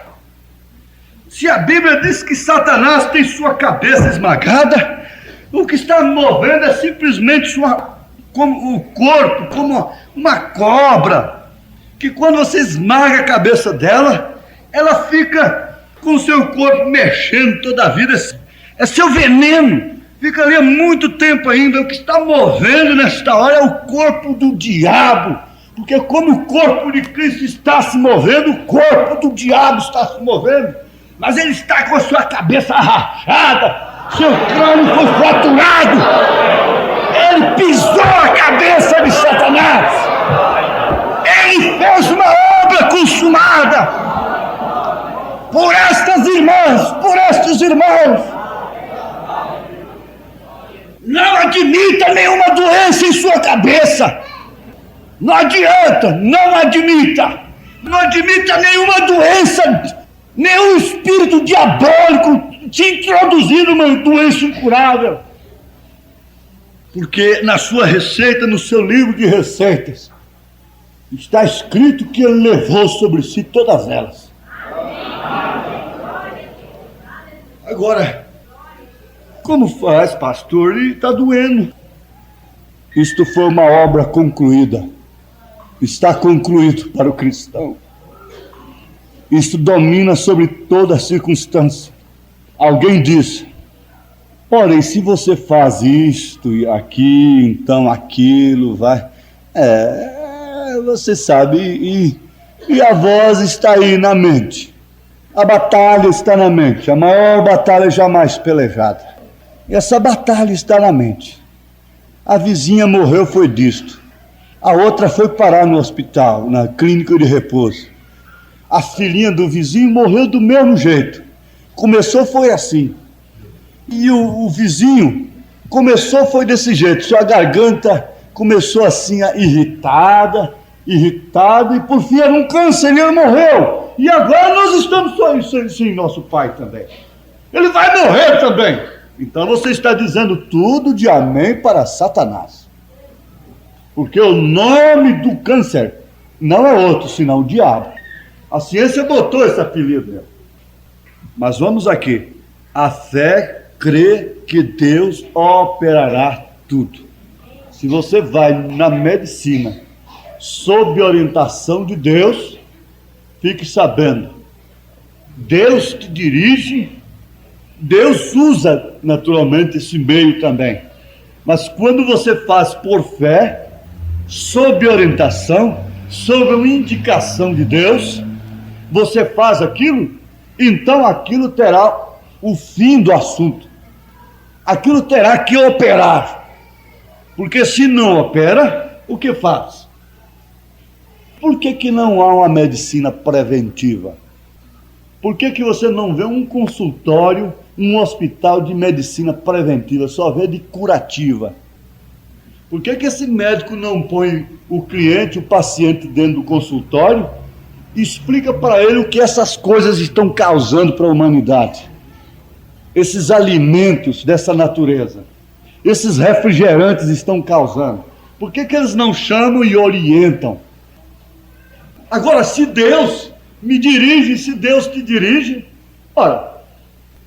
Se a Bíblia diz que Satanás tem sua cabeça esmagada, o que está movendo é simplesmente como o corpo, como uma cobra, que quando você esmaga a cabeça dela, ela fica com o seu corpo mexendo toda a vida. É seu veneno, fica ali há muito tempo ainda. O que está movendo nesta hora é o corpo do diabo, porque como o corpo de Cristo está se movendo, o corpo do diabo está se movendo, mas ele está com a sua cabeça rachada, seu crânio foi fraturado, ele pisou a cabeça de Satanás. Ele fez uma obra consumada por estas irmãs, por estes irmãos. Não admita nenhuma doença em sua cabeça. Não adianta, não admita. Não admita nenhuma doença, nenhum espírito diabólico te introduzir numa doença incurável. Porque na sua receita, no seu livro de receitas, está escrito que ele levou sobre si todas elas. Agora, como faz, pastor? Ele está doendo. Isto foi uma obra concluída. Está concluído para o cristão. Isto domina sobre toda circunstância. Alguém disse: porém, se você faz isto e aqui, então aquilo, vai. Você sabe, e a voz está aí na mente. A batalha está na mente, a maior batalha jamais pelejada. E essa batalha está na mente. A vizinha morreu, foi disto. A outra foi parar no hospital, na clínica de repouso. A filhinha do vizinho morreu do mesmo jeito. Começou, foi assim. E o vizinho começou, foi desse jeito. Sua garganta começou assim, irritada, e por fim era um câncer e ele morreu. E agora nós estamos sem nosso pai também. Ele vai morrer também. Então você está dizendo tudo de amém para Satanás. Porque o nome do câncer não é outro, senão o diabo. A ciência botou esse apelido nele. Mas vamos aqui. A fé crê que Deus operará tudo. Se você vai na medicina sob orientação de Deus, fique sabendo, Deus te dirige, Deus usa naturalmente esse meio também. Mas quando você faz por fé, sob orientação, sob uma indicação de Deus, você faz aquilo, então aquilo terá o fim do assunto. Aquilo terá que operar. Porque se não opera, o que faz? Por que não há uma medicina preventiva? Por que você não vê um consultório, um hospital de medicina preventiva, só vê de curativa? Por que esse médico não põe o cliente, o paciente dentro do consultório e explica para ele o que essas coisas estão causando para a humanidade? Esses alimentos dessa natureza, esses refrigerantes estão causando. Por que eles não chamam e orientam? Agora, se Deus me dirige, se Deus te dirige, olha,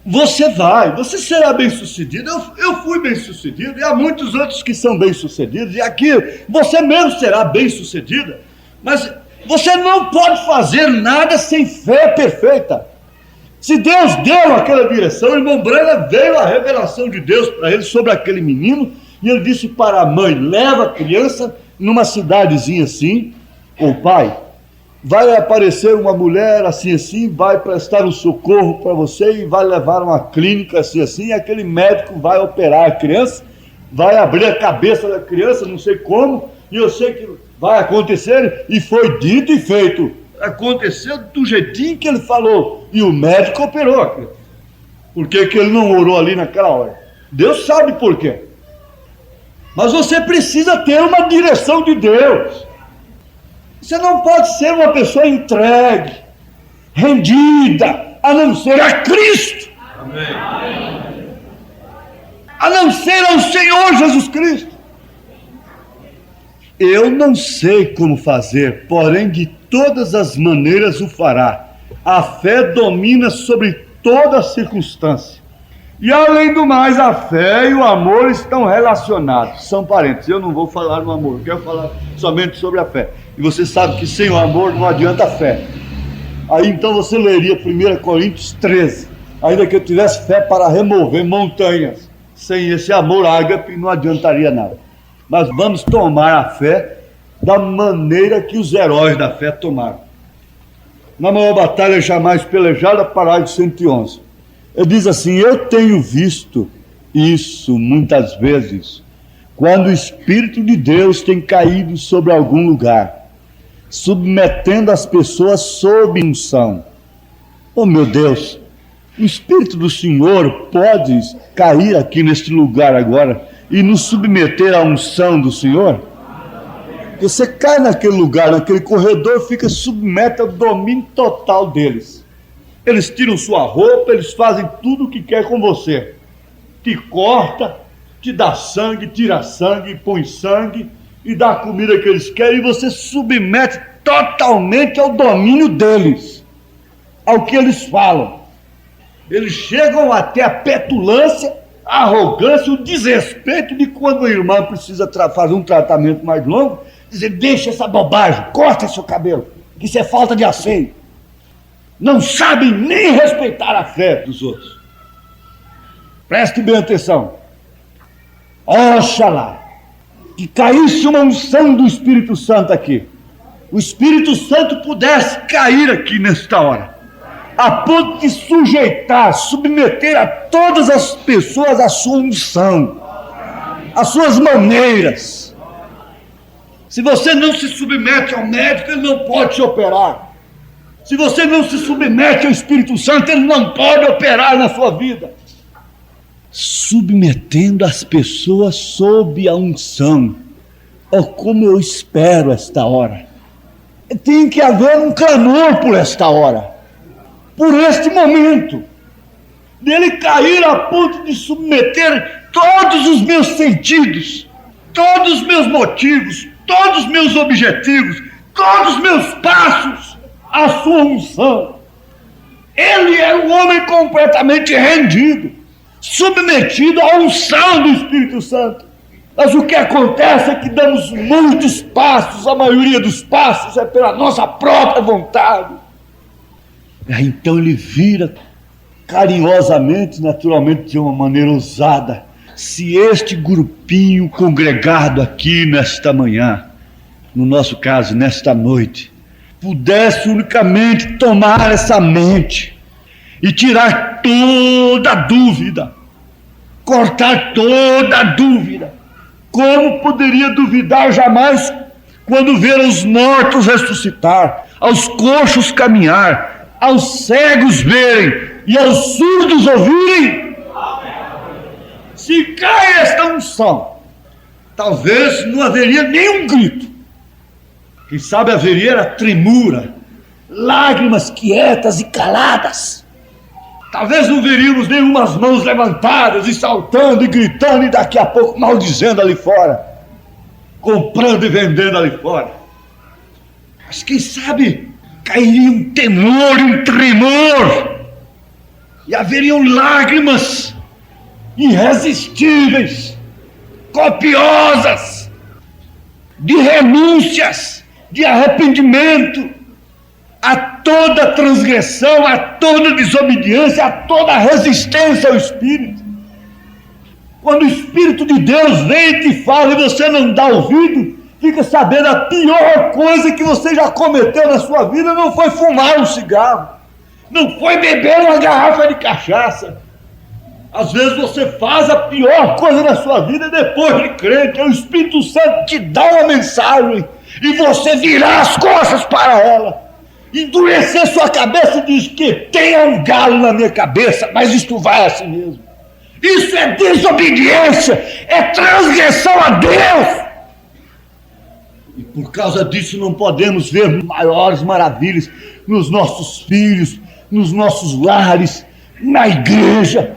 você será bem-sucedido. Eu fui bem-sucedido, e há muitos outros que são bem-sucedidos, e aqui você mesmo será bem-sucedida, mas você não pode fazer nada sem fé perfeita. Se Deus deu aquela direção, o irmão Branham, veio a revelação de Deus para ele sobre aquele menino, e ele disse para a mãe: leva a criança numa cidadezinha assim, ou pai, vai aparecer uma mulher assim, vai prestar um socorro para você e vai levar uma clínica assim, e aquele médico vai operar a criança, vai abrir a cabeça da criança, não sei como, e eu sei que vai acontecer, e foi dito e feito. Aconteceu do jeitinho que ele falou, e o médico operou a criança. Por que ele não orou ali naquela hora? Deus sabe por quê. Mas você precisa ter uma direção de Deus. Você não pode ser uma pessoa entregue, rendida, a não ser a Cristo. Amém. A não ser ao Senhor Jesus Cristo. Eu não sei como fazer, porém de todas as maneiras o fará. A fé domina sobre toda circunstância. E além do mais, a fé e o amor estão relacionados. São parentes. Eu não vou falar no amor, eu quero falar somente sobre a fé. E você sabe que sem o amor não adianta a fé. Aí então você leria 1 Coríntios 13. Ainda que eu tivesse fé para remover montanhas, sem esse amor ágape não adiantaria nada. Mas vamos tomar a fé da maneira que os heróis da fé tomaram. Na maior batalha jamais pelejada, parágrafo 111. Ele diz assim: eu tenho visto isso muitas vezes, quando o Espírito de Deus tem caído sobre algum lugar, submetendo as pessoas sob unção. Oh meu Deus, o Espírito do Senhor pode cair aqui neste lugar agora e nos submeter à unção do Senhor? Você cai naquele lugar, naquele corredor, fica submetido ao domínio total deles. Eles tiram sua roupa, eles fazem tudo o que quer com você. Te corta, te dá sangue, tira sangue, põe sangue e dá a comida que eles querem, e você submete totalmente ao domínio deles, ao que eles falam. Eles chegam até a petulância, a arrogância, o desrespeito de quando a irmã precisa fazer um tratamento mais longo, dizer: deixa essa bobagem, corta seu cabelo, que isso é falta de asseio. Não sabem nem respeitar a fé dos outros. Preste bem atenção. Oxalá que caísse uma unção do Espírito Santo aqui. O Espírito Santo pudesse cair aqui nesta hora, a ponto de sujeitar, submeter a todas as pessoas a sua unção, as suas maneiras. Se você não se submete ao médico, ele não pode te operar. Se você não se submete ao Espírito Santo, ele não pode operar na sua vida. Submetendo as pessoas sob a unção. Oh, como eu espero esta hora. Tem que haver um clamor por esta hora, por este momento, dele cair a ponto de submeter todos os meus sentidos, todos os meus motivos, todos os meus objetivos, todos os meus passos à sua unção. Ele é um homem completamente rendido, submetido à unção do Espírito Santo. Mas o que acontece é que damos muitos passos, a maioria dos passos é pela nossa própria vontade. Então ele vira carinhosamente, naturalmente de uma maneira ousada: se este grupinho congregado aqui nesta manhã, no nosso caso nesta noite, pudesse unicamente tomar essa mente e tirar toda a dúvida, cortar toda a dúvida. Como poderia duvidar jamais quando ver os mortos ressuscitar, aos coxos caminhar, aos cegos verem e aos surdos ouvirem? Se cai esta unção, talvez não haveria nenhum grito. Quem sabe haveria a tremura, lágrimas quietas e caladas. Talvez não veríamos nenhumas mãos levantadas e saltando e gritando e daqui a pouco maldizendo ali fora, comprando e vendendo ali fora. Mas quem sabe cairia um temor e um tremor, e haveriam lágrimas irresistíveis, copiosas, de renúncias, de arrependimento a toda transgressão, a toda desobediência, a toda resistência ao Espírito. Quando o Espírito de Deus vem e te fala e você não dá ouvido, fica sabendo: a pior coisa que você já cometeu na sua vida não foi fumar um cigarro, não foi beber uma garrafa de cachaça. Às vezes você faz a pior coisa na sua vida depois de crente. O Espírito Santo te dá uma mensagem e você virar as costas para ela, endurecer sua cabeça e diz que tenha um galo na minha cabeça, mas isto vai assim mesmo. Isso é desobediência, é transgressão a Deus. E por causa disso não podemos ver maiores maravilhas nos nossos filhos, nos nossos lares, na igreja.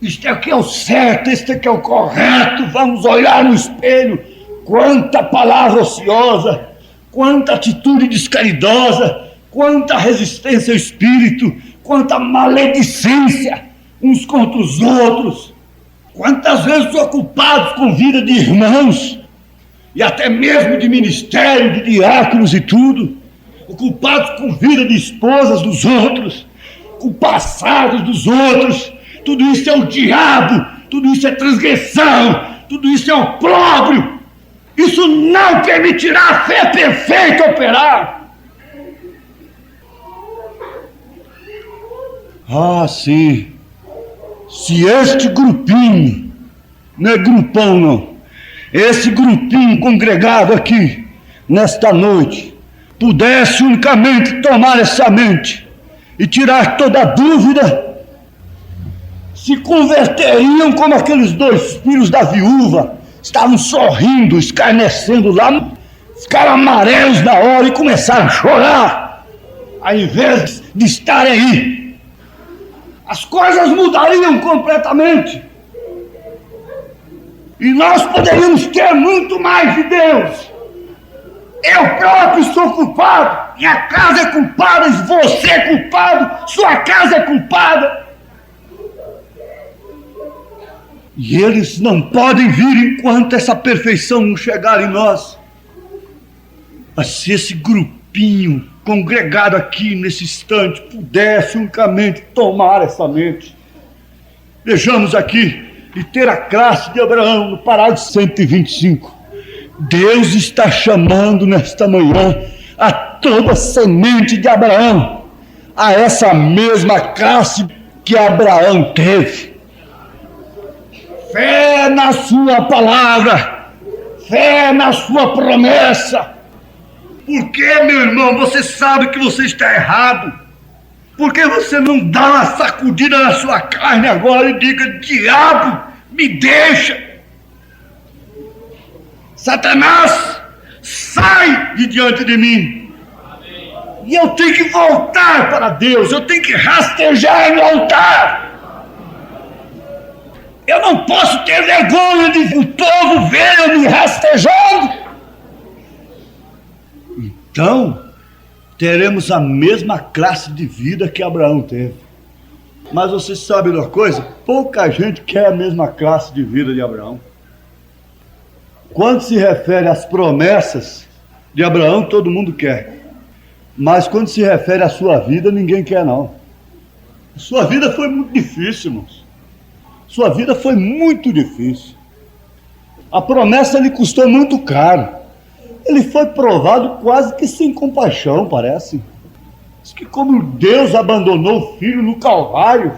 Isto é que é o certo, isto é que é o correto. Vamos olhar no espelho. Quanta palavra ociosa, quanta atitude descaridosa, quanta resistência ao Espírito, quanta maledicência uns contra os outros. Quantas vezes ocupados com vida de irmãos, e até mesmo de ministério, de diáconos e tudo, ocupados com vida de esposas dos outros, com passados dos outros. Tudo isso é o diabo, tudo isso é transgressão, tudo isso é opróbrio. Isso não permitirá a fé perfeita operar. Ah, sim. Se este grupinho, não é grupão não, esse grupinho congregado aqui, nesta noite, pudesse unicamente tomar essa mente e tirar toda a dúvida, se converteriam como aqueles dois filhos da viúva, estavam sorrindo, escarnecendo lá, ficaram amarelos na hora e começaram a chorar, ao invés de estarem aí. As coisas mudariam completamente. E nós poderíamos ter muito mais de Deus. Eu próprio sou culpado, minha casa é culpada, você é culpado, sua casa é culpada. E eles não podem vir enquanto essa perfeição não chegar em nós. Mas se esse grupinho congregado aqui nesse instante pudesse unicamente tomar essa mente, vejamos aqui e ter a classe de Abraão no parágrafo 125. Deus está chamando nesta manhã a toda semente de Abraão, a essa mesma classe que Abraão teve. Fé na sua palavra, fé na sua promessa. Por que, meu irmão, você sabe que você está errado? Por que você não dá uma sacudida na sua carne agora e diga: diabo, me deixa? Satanás, sai de diante de mim. E eu tenho que voltar para Deus, eu tenho que rastejar no altar. Eu não posso ter vergonha de o povo ver eu me rastejando. Então, teremos a mesma classe de vida que Abraão teve. Mas você sabe de uma coisa? Pouca gente quer a mesma classe de vida de Abraão. Quando se refere às promessas de Abraão, todo mundo quer. Mas quando se refere à sua vida, ninguém quer não. Sua vida foi muito difícil, irmãos. Sua vida foi muito difícil. A promessa lhe custou muito caro. Ele foi provado quase que sem compaixão, parece. Diz que como Deus abandonou o Filho no Calvário,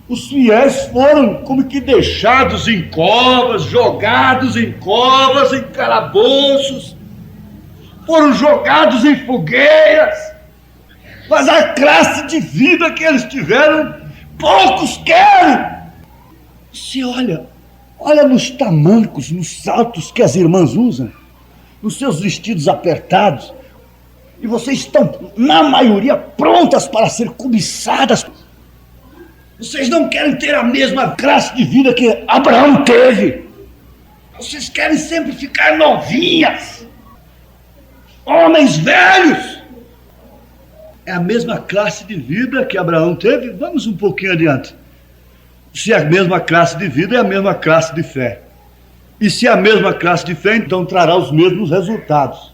os fiéis foram como que deixados em covas, jogados em covas, em calabouços, foram jogados em fogueiras. Mas a classe de vida que eles tiveram, poucos querem. Você olha nos tamancos, nos saltos que as irmãs usam, nos seus vestidos apertados, e vocês estão, na maioria, prontas para ser cobiçadas. Vocês não querem ter a mesma classe de vida que Abraão teve. Vocês querem sempre ficar novinhas, homens velhos. É a mesma classe de vida que Abraão teve? Vamos um pouquinho adiante. Se é a mesma classe de vida, é a mesma classe de fé. E se é a mesma classe de fé, então trará os mesmos resultados.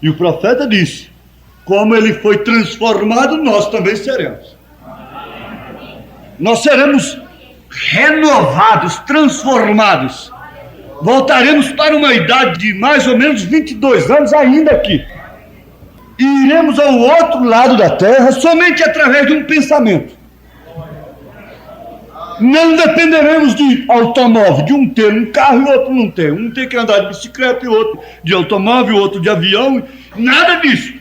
E o profeta disse: como ele foi transformado, nós também seremos. Nós seremos renovados, transformados. Voltaremos para uma idade de mais ou menos 22 anos ainda aqui. E iremos ao outro lado da terra somente através de um pensamento. Não dependeremos de automóvel, de um ter um carro e outro não ter. Um tem que andar de bicicleta e outro de automóvel, outro de avião. Nada disso.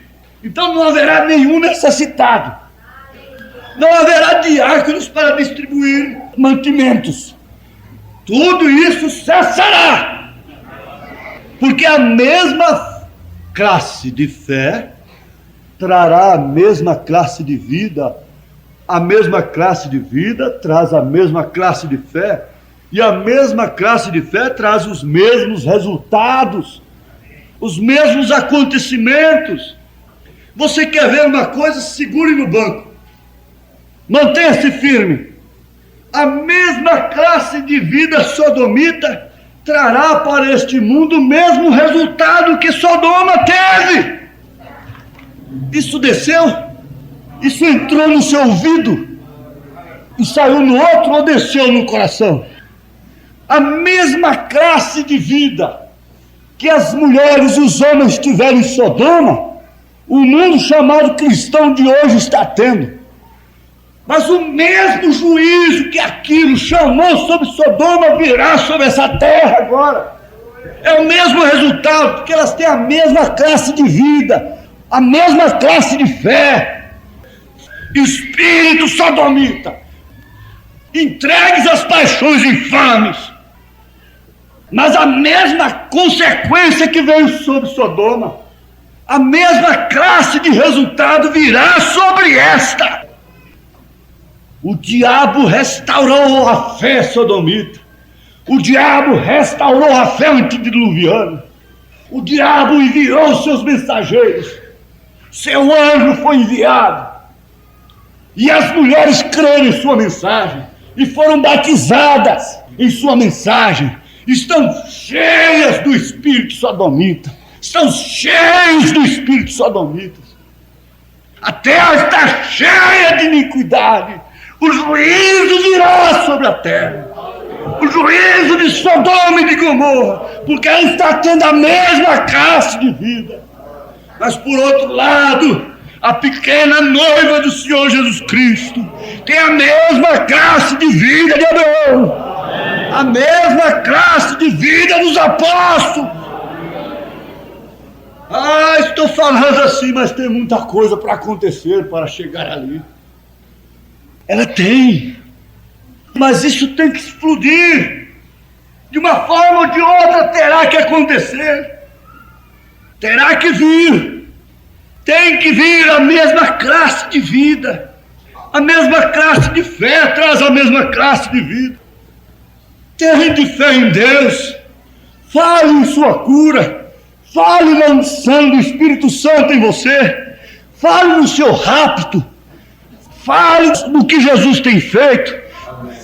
Então não haverá nenhum necessitado. Não haverá diáconos para distribuir mantimentos. Tudo isso cessará. Porque a mesma classe de fé trará a mesma classe de vida. A mesma classe de vida traz a mesma classe de fé. E a mesma classe de fé traz os mesmos resultados, os mesmos acontecimentos. Você quer ver uma coisa? Segure no banco. Mantenha-se firme. A mesma classe de vida sodomita trará para este mundo o mesmo resultado que Sodoma teve. Isso desceu? Isso entrou no seu ouvido e saiu no outro ou desceu no coração? A mesma classe de vida que as mulheres e os homens tiveram em Sodoma, o mundo chamado cristão de hoje está tendo. Mas o mesmo juízo que aquilo chamou sobre Sodoma virá sobre essa terra agora. É o mesmo resultado, porque elas têm a mesma classe de vida, a mesma classe de fé. Espírito sodomita, entregues às paixões infames, Mas a mesma consequência que veio sobre Sodoma, a mesma classe de resultado virá sobre esta. O diabo restaurou a fé sodomita. O diabo restaurou a fé antediluviana. O diabo enviou seus mensageiros. Seu anjo foi enviado. E as mulheres creram em sua mensagem e foram batizadas em sua mensagem. Estão cheias do espírito sodomita. Estão cheios do espírito sodomita. A terra está cheia de iniquidade. O juízo virá sobre a terra. O juízo de Sodoma e de Gomorra, porque ela está tendo a mesma classe de vida. Mas por outro lado, a pequena noiva do Senhor Jesus Cristo tem a mesma classe de vida de Abraão, a mesma classe de vida dos apóstolos. Estou falando assim, mas tem muita coisa para acontecer para chegar ali. Ela tem, mas isso tem que explodir. De uma forma ou de outra terá que acontecer. Terá que vir. Tem que vir a mesma classe de vida. A mesma classe de fé traz a mesma classe de vida. Tenha de fé em Deus. Fale em sua cura. Fale na unção do Espírito Santo em você. Fale no seu rapto. Fale no que Jesus tem feito.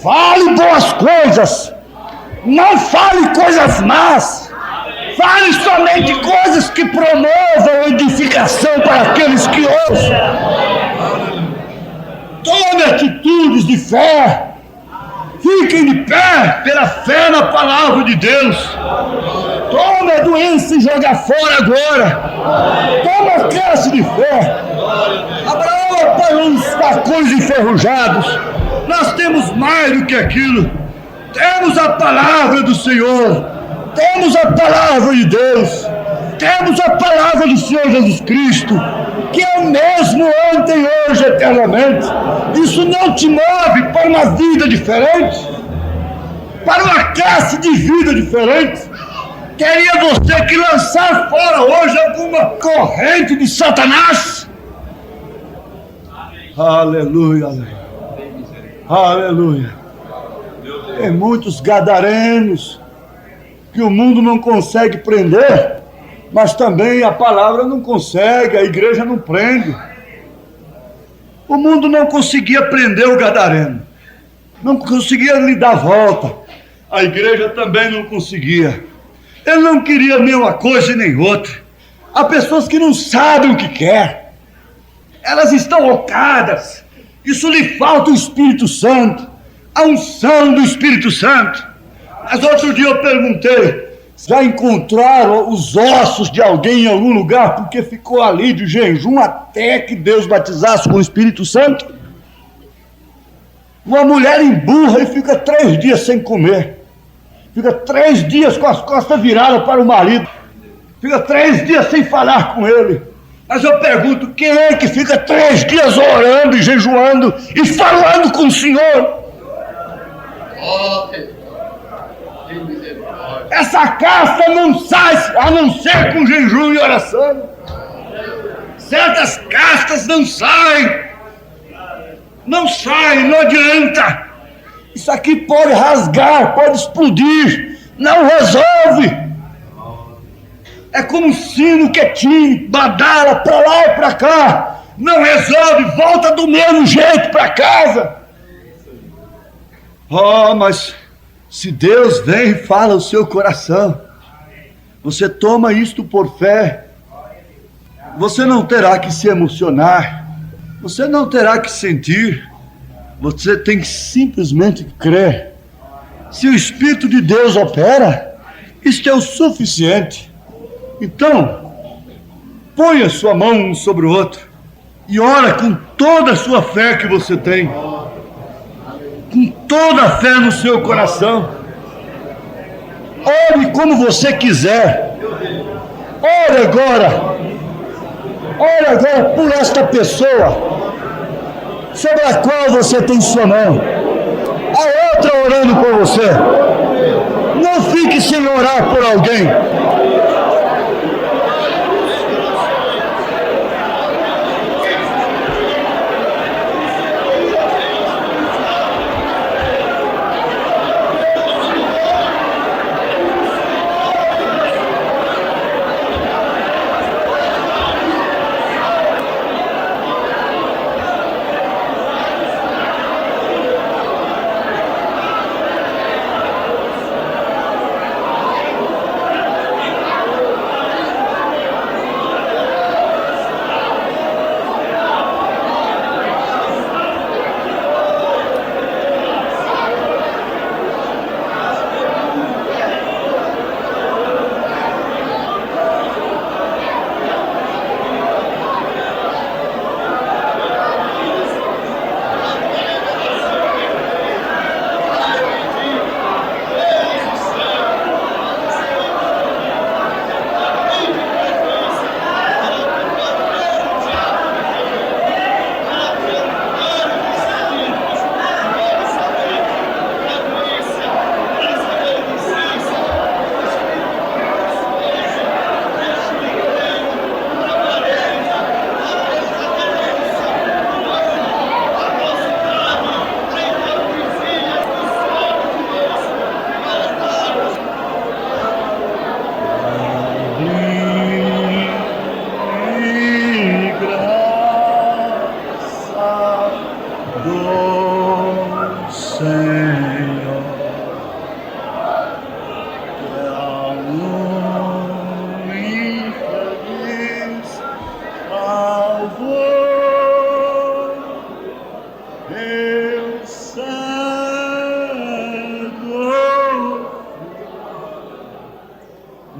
Fale boas coisas. Não fale coisas más. Fale somente coisas que promovam edificação para aqueles que ouçam. Tome atitudes de fé. Fiquem de pé pela fé na palavra de Deus. Tome a doença e joga fora agora. Tome a classe de fé. Abraão apanhou uns facões enferrujados. Nós temos mais do que aquilo. Temos a palavra do Senhor. Temos a palavra de Deus. Temos a palavra do Senhor Jesus Cristo, que é o mesmo ontem, hoje, eternamente. Isso não te move para uma vida diferente? Para uma classe de vida diferente? Teria você que lançar fora hoje alguma corrente de Satanás? Aleluia, aleluia. Aleluia. Tem muitos gadarenos que o mundo não consegue prender, mas também a palavra não consegue, a igreja não prende. O mundo não conseguia prender o gadareno, não conseguia lhe dar volta, a igreja também não conseguia. Ele não queria nem uma coisa e nem outra. Há pessoas que não sabem o que quer, elas estão loucadas. Isso lhe falta o Espírito Santo, a unção do Espírito Santo. Mas outro dia eu perguntei, já encontraram os ossos de alguém em algum lugar porque ficou ali de jejum até que Deus batizasse com o Espírito Santo? Uma mulher emburra e fica 3 dias sem comer. Fica 3 dias com as costas viradas para o marido. Fica 3 dias sem falar com ele. Mas eu pergunto, quem é que fica 3 dias orando e jejuando e falando com o Senhor? Essa casta não sai a não ser com jejum e oração. Certas castas não saem. Não saem, não adianta. Isso aqui pode rasgar, pode explodir. Não resolve. É como um sino quietinho, badala para lá e para cá. Não resolve, volta do mesmo jeito para casa. Mas se Deus vem e fala o seu coração, você toma isto por fé. Você não terá que se emocionar. Você não terá que sentir. Você tem que simplesmente crer. Se o Espírito de Deus opera, isto é o suficiente. Então, ponha sua mão um sobre o outro e ora com toda a sua fé que você tem. Com toda a fé no seu coração. Ore como você quiser. Ore agora. Ore agora por esta pessoa sobre a qual você tem sua mão. A outra orando por você. Não fique sem orar por alguém.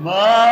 Mas